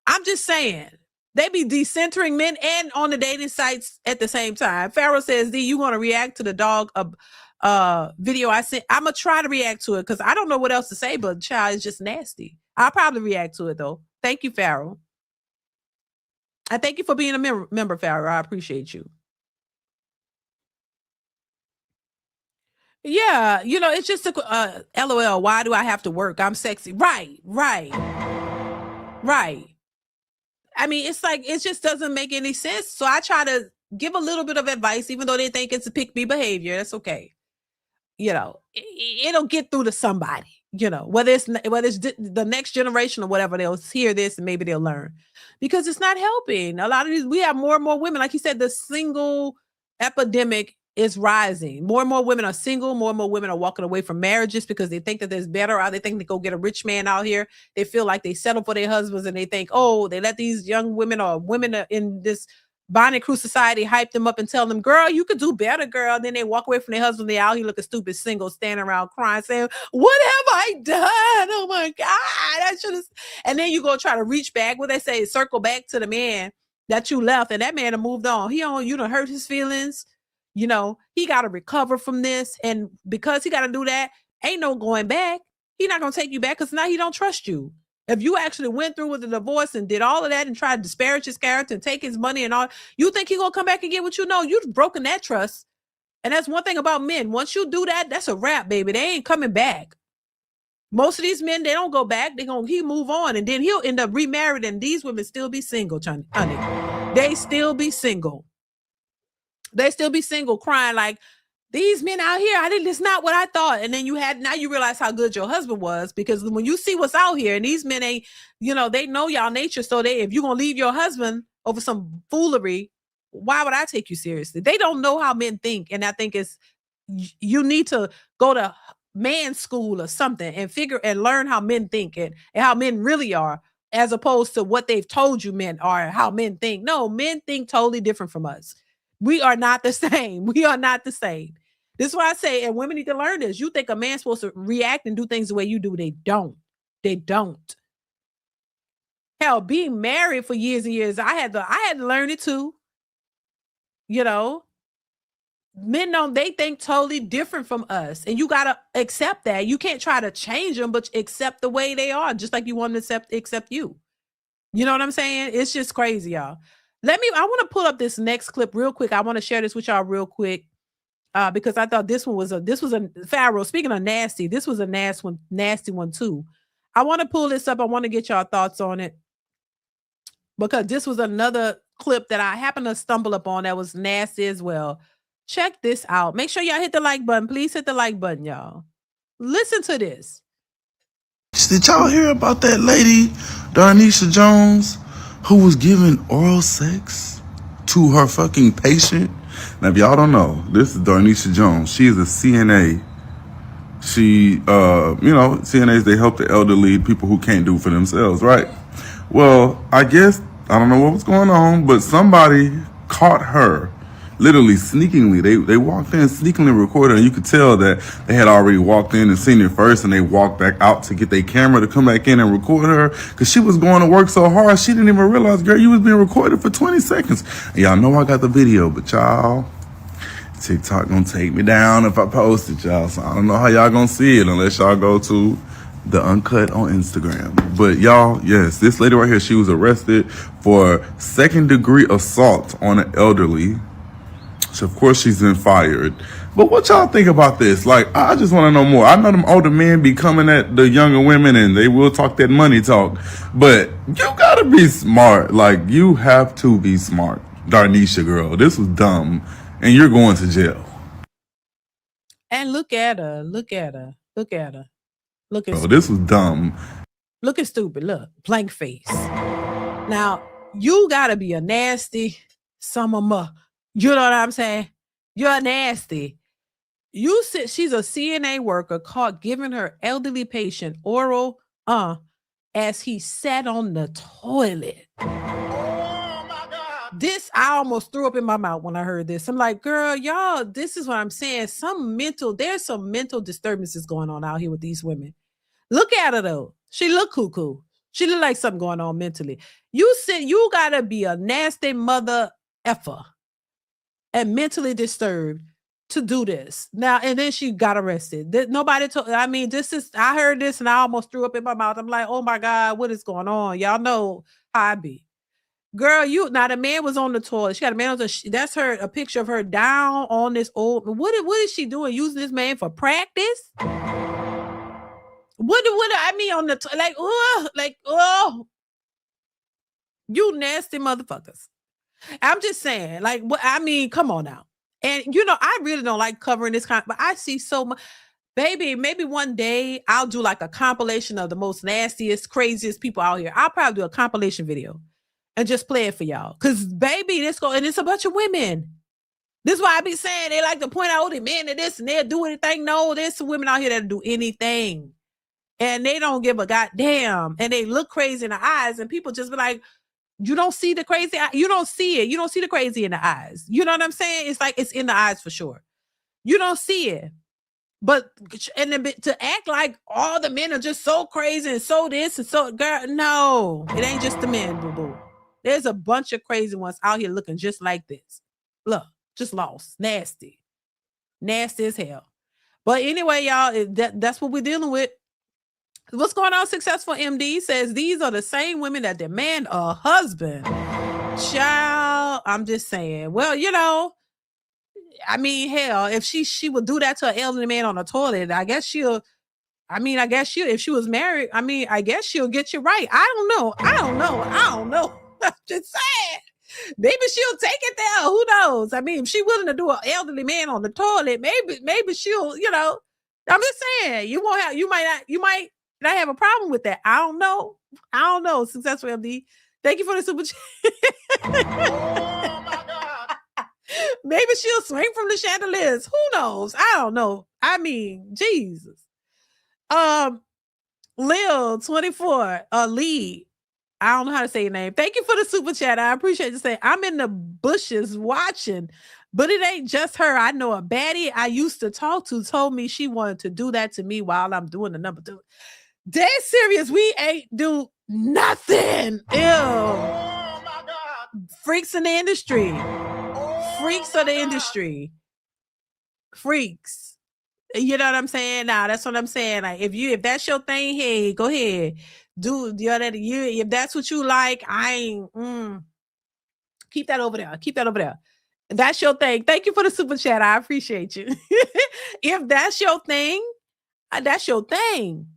I'm just saying. They be decentering men and on the dating sites at the same time. Pharaoh says, D, you want to react to the dog video I sent? I'm going to try to react to it because I don't know what else to say, but child, it's just nasty. I'll probably react to it, though. Thank you, Pharaoh. I thank you for being a member, Pharaoh. I appreciate you. Yeah, it's just a LOL. Why do I have to work? I'm sexy. Right. I mean, it's like, it just doesn't make any sense. So I try to give a little bit of advice, even though they think it's a pick me behavior. That's okay. It'll get through to somebody, whether it's the next generation or whatever, they'll hear this and maybe they'll learn, because it's not helping. A lot of these, we have more and more women, like you said, the single epidemic is rising. More and more women are single. More and more women are walking away from marriages because they think that there's better, or they think they go get a rich man out here. They feel like they settle for their husbands, and they think, oh, they let these young women or women in this Bonnie Crew society hype them up and tell them, girl, you could do better, girl. Then they walk away from their husband. They out here looking stupid, single, standing around crying, saying, what have I done? Oh my God, I should have. And then you go try to reach back. What they say, circle back to the man that you left, and that man have moved on. You done hurt his feelings. He got to recover from this. And because he got to do that, ain't no going back. He not going to take you back because now he don't trust you. If you actually went through with a divorce and did all of that and tried to disparage his character and take his money and all, you think he going to come back and get what you know? You've broken that trust. And that's one thing about men. Once you do that, that's a wrap, baby. They ain't coming back. Most of these men, they don't go back. He move on, and then he'll end up remarried, and these women still be single, honey. They still be single. They still be single, crying like, these men out here, it's not what I thought. And then now you realize how good your husband was, because when you see what's out here, and these men ain't, they know y'all nature. So if you're going to leave your husband over some foolery, why would I take you seriously? They don't know how men think. And I think you need to go to man school or something and learn how men think and how men really are, as opposed to what they've told you men are, how men think. No, men think totally different from us. We are not the same. We are not the same. This is why I say, and women need to learn this. You think a man's supposed to react and do things the way you do. They don't. They don't. Hell, being married for years and years, I had to learn it too. Men they think totally different from us. And you got to accept that. You can't try to change them, but accept the way they are, just like you want them to accept you. You know what I'm saying? It's just crazy, y'all. I want to pull up this next clip real quick. I want to share this with y'all real quick. Because I thought this was a Pharaoh. Speaking of nasty, this was a nasty one too. I want to pull this up. I want to get y'all thoughts on it, because this was another clip that I happened to stumble upon that was nasty as well. Check this out. Make sure y'all hit the like button. Please hit the like button, y'all. Listen to this. Did y'all hear about that lady, Darnisha Jones, who was giving oral sex to her fucking patient? Now, if y'all don't know, this is Darnisha Jones. She is a CNA. She, CNAs, they help the elderly, people who can't do for themselves, right? Well, I guess, I don't know what was going on, but somebody caught her literally sneakingly. They walked in, sneakingly recorded, and you could tell that they had already walked in and seen it first, and they walked back out to get their camera to come back in and record her, because she was going to work so hard, she didn't even realize, girl, you was being recorded for 20 seconds. And y'all know I got the video, but y'all, TikTok gonna take me down if I post it, y'all. So I don't know how y'all gonna see it unless y'all go to the Uncut on Instagram. But y'all, yes, this lady right here, she was arrested for second-degree assault on an elderly Of course, she's been fired. But what y'all think about this? Like, I just want to know more. I know them older men be coming at the younger women and they will talk that money talk. But you gotta be smart. Like, you have to be smart. Darnisha, girl, this was dumb. And you're going to jail. And look at her. Look at her. Look at her. Look at Girl, this was dumb. Looking stupid. Look, blank face. Now, you gotta be a nasty summer. You know what I'm saying? You're nasty. You said she's a CNA worker caught giving her elderly patient oral as he sat on the toilet. This, I almost threw up in my mouth when I heard this. I'm like, girl, y'all, this is what I'm saying. There's some mental disturbances going on out here with these women. Look at her though. She look cuckoo. She look like something going on mentally. You said you gotta be a nasty mother effer and mentally disturbed to do this. Now, and then she got arrested. Nobody told, I mean, I heard this and I almost threw up in my mouth. I'm like, oh my God, what is going on? Y'all know how I be. Girl, the man was on the toilet. She got a man on that's a picture of her down on this old, what is she doing? Using this man for practice? What I mean on the you nasty motherfuckers. I'm just saying, like, what I mean, come on now. And I really don't like covering this but I see so much. Baby, maybe one day I'll do like a compilation of the most nastiest, craziest people out here. I'll probably do a compilation video and just play it for y'all. Cause baby, and it's a bunch of women. This is why I be saying they like to point out the men and this and they'll do anything. No, there's some women out here that do anything. And they don't give a goddamn. And they look crazy in the eyes. And people just be like, you don't see the crazy. You don't see it. You don't see the crazy in the eyes. You know what I'm saying? It's like it's in the eyes for sure. You don't see it. But to act like all the men are just so crazy and so this and so, girl, no, it ain't just the men, boo boo. There's a bunch of crazy ones out here looking just like this. Look, just lost, nasty as hell. But anyway, y'all, that's what we're dealing with. What's going on? Successful MD says these are the same women that demand a husband. Child, I'm just saying. Well, I mean, hell, if she would do that to an elderly man on the toilet, I guess she'll, if she was married, I guess she'll get you right. I don't know. I'm just saying. Maybe she'll take it there. Who knows? I mean, if she's willing to do an elderly man on the toilet, maybe she'll, I'm just saying, you might not have a problem with that. I don't know. Successful MD. Thank you for the super chat. Oh my God. Maybe she'll swing from the chandeliers. Who knows? I don't know. I mean, Jesus. Lil 24, Lee. I don't know how to say your name. Thank you for the super chat. I appreciate you saying I'm in the bushes watching, but it ain't just her. I know a baddie I used to talk to told me she wanted to do that to me while I'm doing the number 2. Dead serious. We ain't do nothing. Ew. Oh my God. Freaks in the industry. Freaks of the industry. Freaks. You know what I'm saying? Nah, that's what I'm saying. Like if that's your thing, hey, go ahead. If that's what you like, I ain't keep that over there. Keep that over there. That's your thing. Thank you for the super chat. I appreciate you. If that's your thing, that's your thing.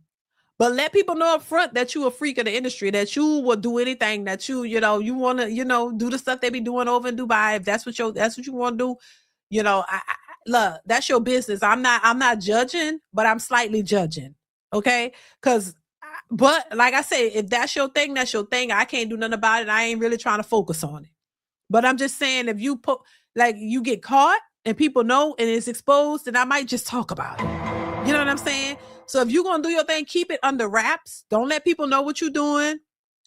But let people know up front that you a freak of the industry, that you will do anything that you want to, do the stuff they be doing over in Dubai. If that's what you want to do, look, that's your business. I'm not judging, but I'm slightly judging. Okay. But like I say, if that's your thing, that's your thing. I can't do nothing about it. I ain't really trying to focus on it. But I'm just saying, if you you get caught and people know and it's exposed, then I might just talk about it. You know what I'm saying? So if you're going to do your thing, keep it under wraps. Don't let people know what you're doing.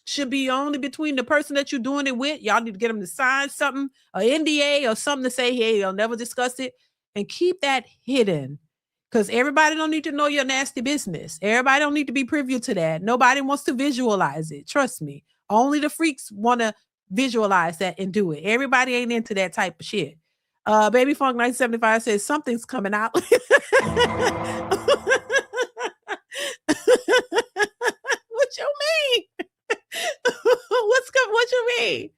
Should be only between the person that you're doing it with. Y'all need to get them to sign something, an NDA or something to say, hey, I'll never discuss it. And keep that hidden. Because everybody don't need to know your nasty business. Everybody don't need to be privy to that. Nobody wants to visualize it. Trust me. Only the freaks want to visualize that and do it. Everybody ain't into that type of shit. Baby Funk 1975 says something's coming out. What you mean? What you mean?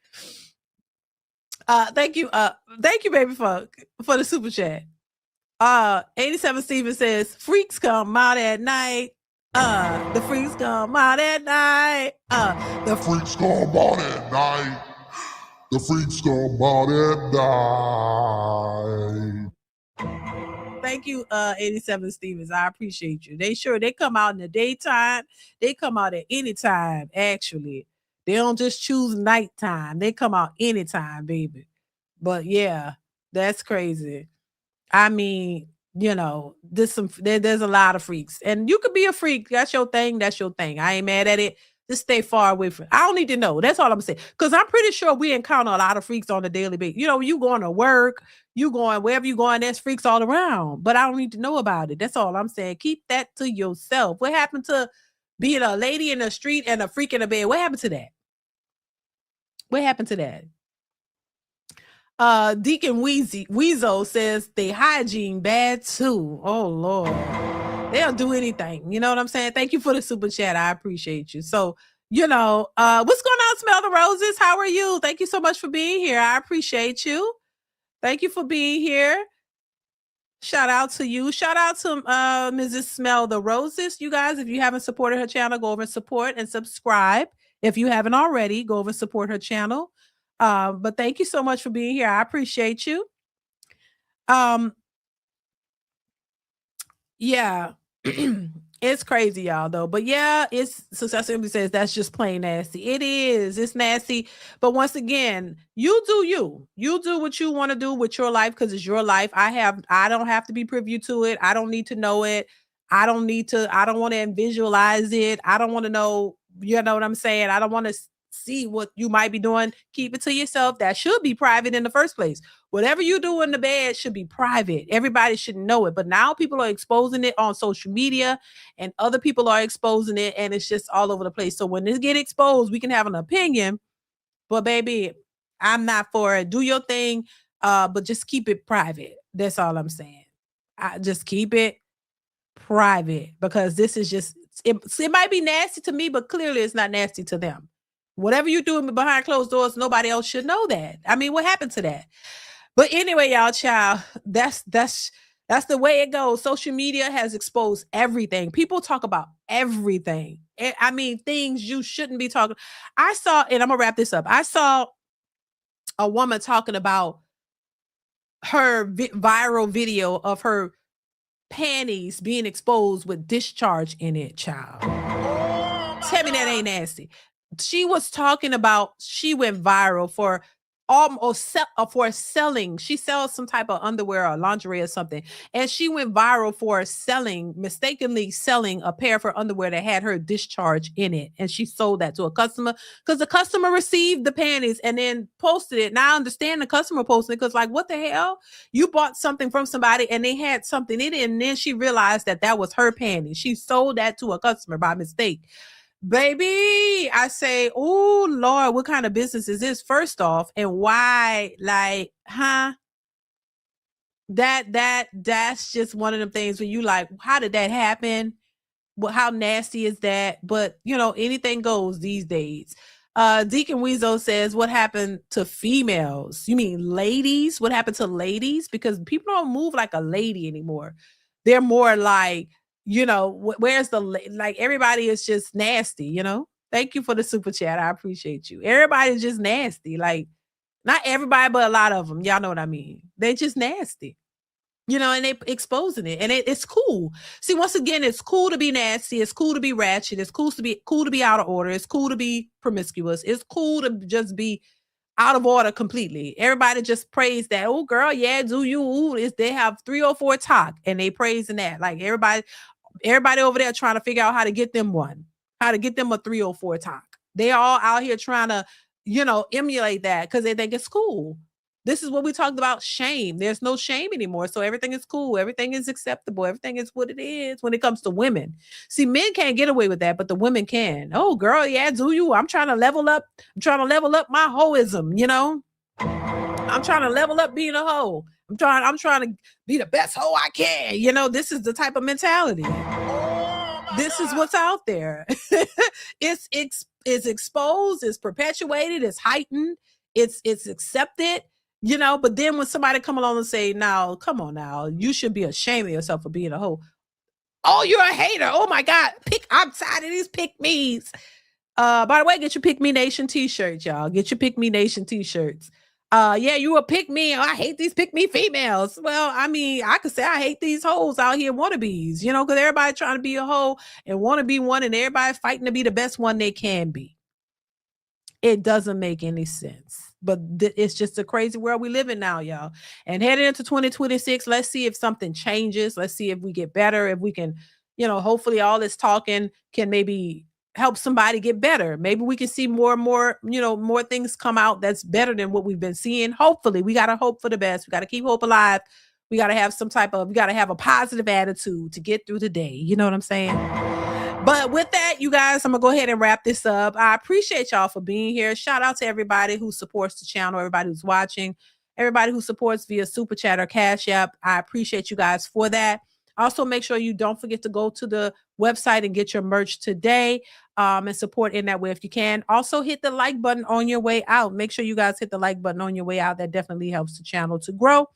Thank you, baby, for the super chat. 87 Steven says, freaks come out at night. The freaks come out at night. The freaks come out at night. The freaks come out at night. Thank you, 87 Stevens. I appreciate you. They come out in the daytime. They come out at any time, actually. They don't just choose nighttime. They come out anytime, baby. But yeah, that's crazy. I mean, you know, there's a lot of freaks, and you could be a freak. That's your thing. That's your thing. I ain't mad at it. Just stay far away from it. I don't need to know. That's all I'm saying. Because I'm pretty sure we encounter a lot of freaks on a daily basis. You know, you going to work, you going wherever you going, there's freaks all around. But I don't need to know about it. That's all I'm saying. Keep that to yourself. What happened to being a lady in the street and a freak in the bed? What happened to that? What happened to that? Deacon Weezo says they hygiene bad too. Oh Lord, they'll do anything. You know what I'm saying? Thank you for the super chat. I appreciate you. So, you know, what's going on? Smell the Roses. How are you? Thank you so much for being here. I appreciate you. Thank you for being here. Shout out to you. Shout out to Mrs. Smell the Roses. You guys, if you haven't supported her channel, go over and support and subscribe. If you haven't already, go over and support her channel. But thank you so much for being here. I appreciate you. Yeah. It's crazy, y'all, though. But yeah, it's Success Simply says that's just plain nasty. It is. It's nasty. But once again, you do you. You do what you want to do with your life because it's your life. I don't have to be privy to it. I don't need to know it. I don't want to visualize it. I don't want to know, you know what I'm saying? I don't want to see what you might be doing. Keep it to yourself. That should be private in the first place. Whatever you do in the bed should be private. Everybody should know it. But now people are exposing it on social media and other people are exposing it and it's just all over the place. So when this get exposed, we can have an opinion. But baby, I'm not for it. Do your thing, but just keep it private. That's all I'm saying. Just keep it private because this is just, it might be nasty to me, but clearly it's not nasty to them. Whatever you do behind closed doors, nobody else should know that. I mean, what happened to that? But anyway, y'all, child, that's the way it goes. Social media has exposed everything. People talk about everything. I mean, things you shouldn't be talking. I saw, and I'm gonna wrap this up. I saw a woman talking about her viral video of her panties being exposed with discharge in it, child. Tell me that ain't nasty. She was talking about she went viral for almost for selling. She sells some type of underwear or lingerie or something. And she went viral for mistakenly selling a pair of her underwear that had her discharge in it. And she sold that to a customer because the customer received the panties and then posted it. Now I understand the customer posted it because like, what the hell? You bought something from somebody and they had something in it. And then she realized that was her panties. She sold that to a customer by mistake. Baby, I say, oh Lord, what kind of business is this? First off, and why? Like, huh? That's just one of them things where you like, how did that happen? Well, how nasty is that? But you know, anything goes these days. Deacon Weezo says, what happened to females? You mean ladies? What happened to ladies? Because people don't move like a lady anymore. They're more like, you know, where's the, like, everybody is just nasty, you know? Thank you for the super chat. I appreciate you. Everybody's just nasty. Like, not everybody, but a lot of them. Y'all know what I mean? They're just nasty, you know, and they exposing it. And it's cool. See, once again, it's cool to be nasty. It's cool to be ratchet. It's cool to be out of order. It's cool to be promiscuous. It's cool to just be out of order completely. Everybody just praise that. Oh, girl, yeah, do you? Ooh, they have 3 or 4 talk and they praising that. Like everybody over there trying to figure out how to get them a 3 or 4 talk. They all out here trying to, you know, emulate that because they think it's cool. This is what we talked about, shame. There's no shame anymore. So everything is cool. Everything is acceptable. Everything is what it is when it comes to women. See, men can't get away with that, but the women can. Oh, girl, yeah, do you? I'm trying to level up. I'm trying to level up my hoism, you know? I'm trying to level up being a hoe. I'm trying to be the best hoe I can. You know, this is the type of mentality. This is what's out there. It's exposed, it's perpetuated, it's heightened, it's accepted. You know, but then when somebody come along and say, now, come on now, you should be ashamed of yourself for being a hoe. Oh, you're a hater. Oh my God. I'm tired of these pick me's. By the way, get your Pick Me Nation t-shirts, y'all. Get your Pick Me Nation t-shirts. Yeah, you a pick me. I hate these pick me females. Well, I mean, I could say I hate these hoes out here, wannabes, you know, because everybody trying to be a hoe and want to be one, and everybody fighting to be the best one they can be. It doesn't make any sense. But it's just a crazy world we live in now, y'all. And heading into 2026, let's see if something changes. Let's see if we get better. If we can, you know, hopefully all this talking can maybe help somebody get better. Maybe we can see more and more, you know, more things come out that's better than what we've been seeing. Hopefully, we got to hope for the best. We got to keep hope alive. We got to have we got to have a positive attitude to get through the day. You know what I'm saying? But with that, you guys, I'm going to go ahead and wrap this up. I appreciate y'all for being here. Shout out to everybody who supports the channel, everybody who's watching, everybody who supports via Super Chat or Cash App. I appreciate you guys for that. Also, make sure you don't forget to go to the website and get your merch today and support in that way if you can. Also, hit the like button on your way out. Make sure you guys hit the like button on your way out. That definitely helps the channel to grow.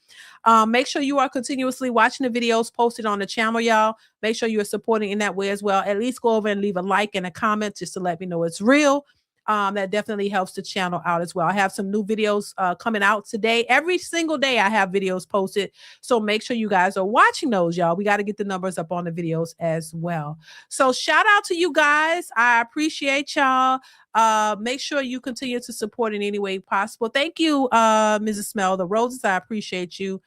Make sure you are continuously watching the videos posted on the channel, y'all. Make sure you are supporting in that way as well. At least go over and leave a like and a comment just to let me know it's real. That definitely helps the channel out as well. I have some new videos coming out today. Every single day I have videos posted. So make sure you guys are watching those, y'all. We got to get the numbers up on the videos as well. So shout out to you guys. I appreciate y'all. Make sure you continue to support in any way possible. Thank you, Mrs. Smell the Roses. I appreciate you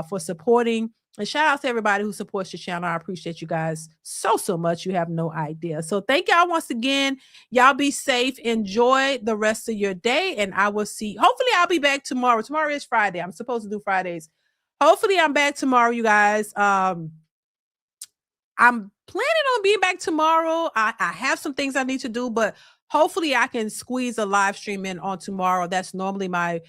for supporting. And shout out to everybody who supports your channel. I appreciate you guys so much. You have no idea. So thank y'all once again. Y'all be safe. Enjoy the rest of your day. And I will see. Hopefully I'll be back tomorrow. Tomorrow is Friday. I'm supposed to do Fridays. Hopefully I'm back tomorrow, you guys. I'm planning on being back tomorrow. I have some things I need to do, but hopefully I can squeeze a live stream in on tomorrow. That's normally my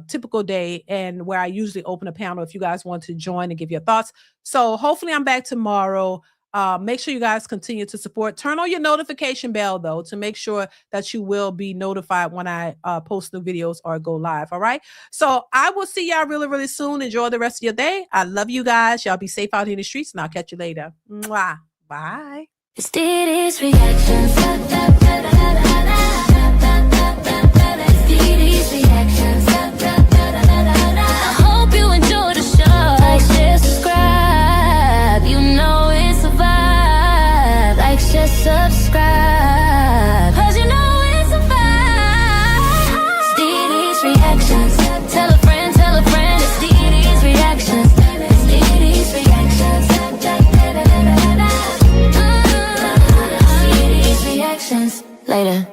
typical day and where I usually open a panel if you guys want to join and give your thoughts. So hopefully I'm back tomorrow. Make sure you guys continue to support. Turn on your notification bell though to make sure that you will be notified when I post new videos or go live. All right. So I will see y'all really soon. Enjoy the rest of your day. I love you guys. Y'all be safe out here in the streets and I'll catch you later. Mwah. Bye. It's DeeDeesReactions. DeeDeesReactions. I hope you enjoy the show. Like, share, subscribe. You know it's a vibe. Like, share, subscribe. 'Cause you know it's a vibe. It's DeeDeesReactions. Tell a friend, it's DeeDeesReactions. It's DeeDeesReactions. DeeDeesReactions. Later.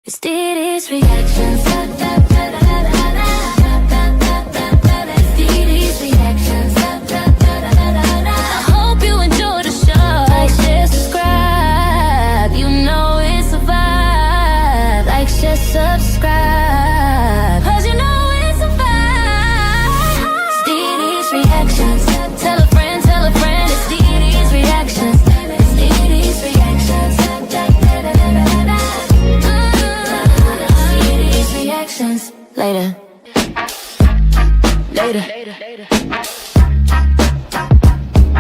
It's DeeDeesReactions. DeeDeesReactions. I hope you enjoy the show. Like, share, subscribe. You know it's a vibe. Like, share, subscribe. 'Cause you know it's a vibe. It's DeeDeesReactions. Tell a friend, it's DeeDeesReactions. It's DeeDeesReactions. DeeDeesReactions. Later.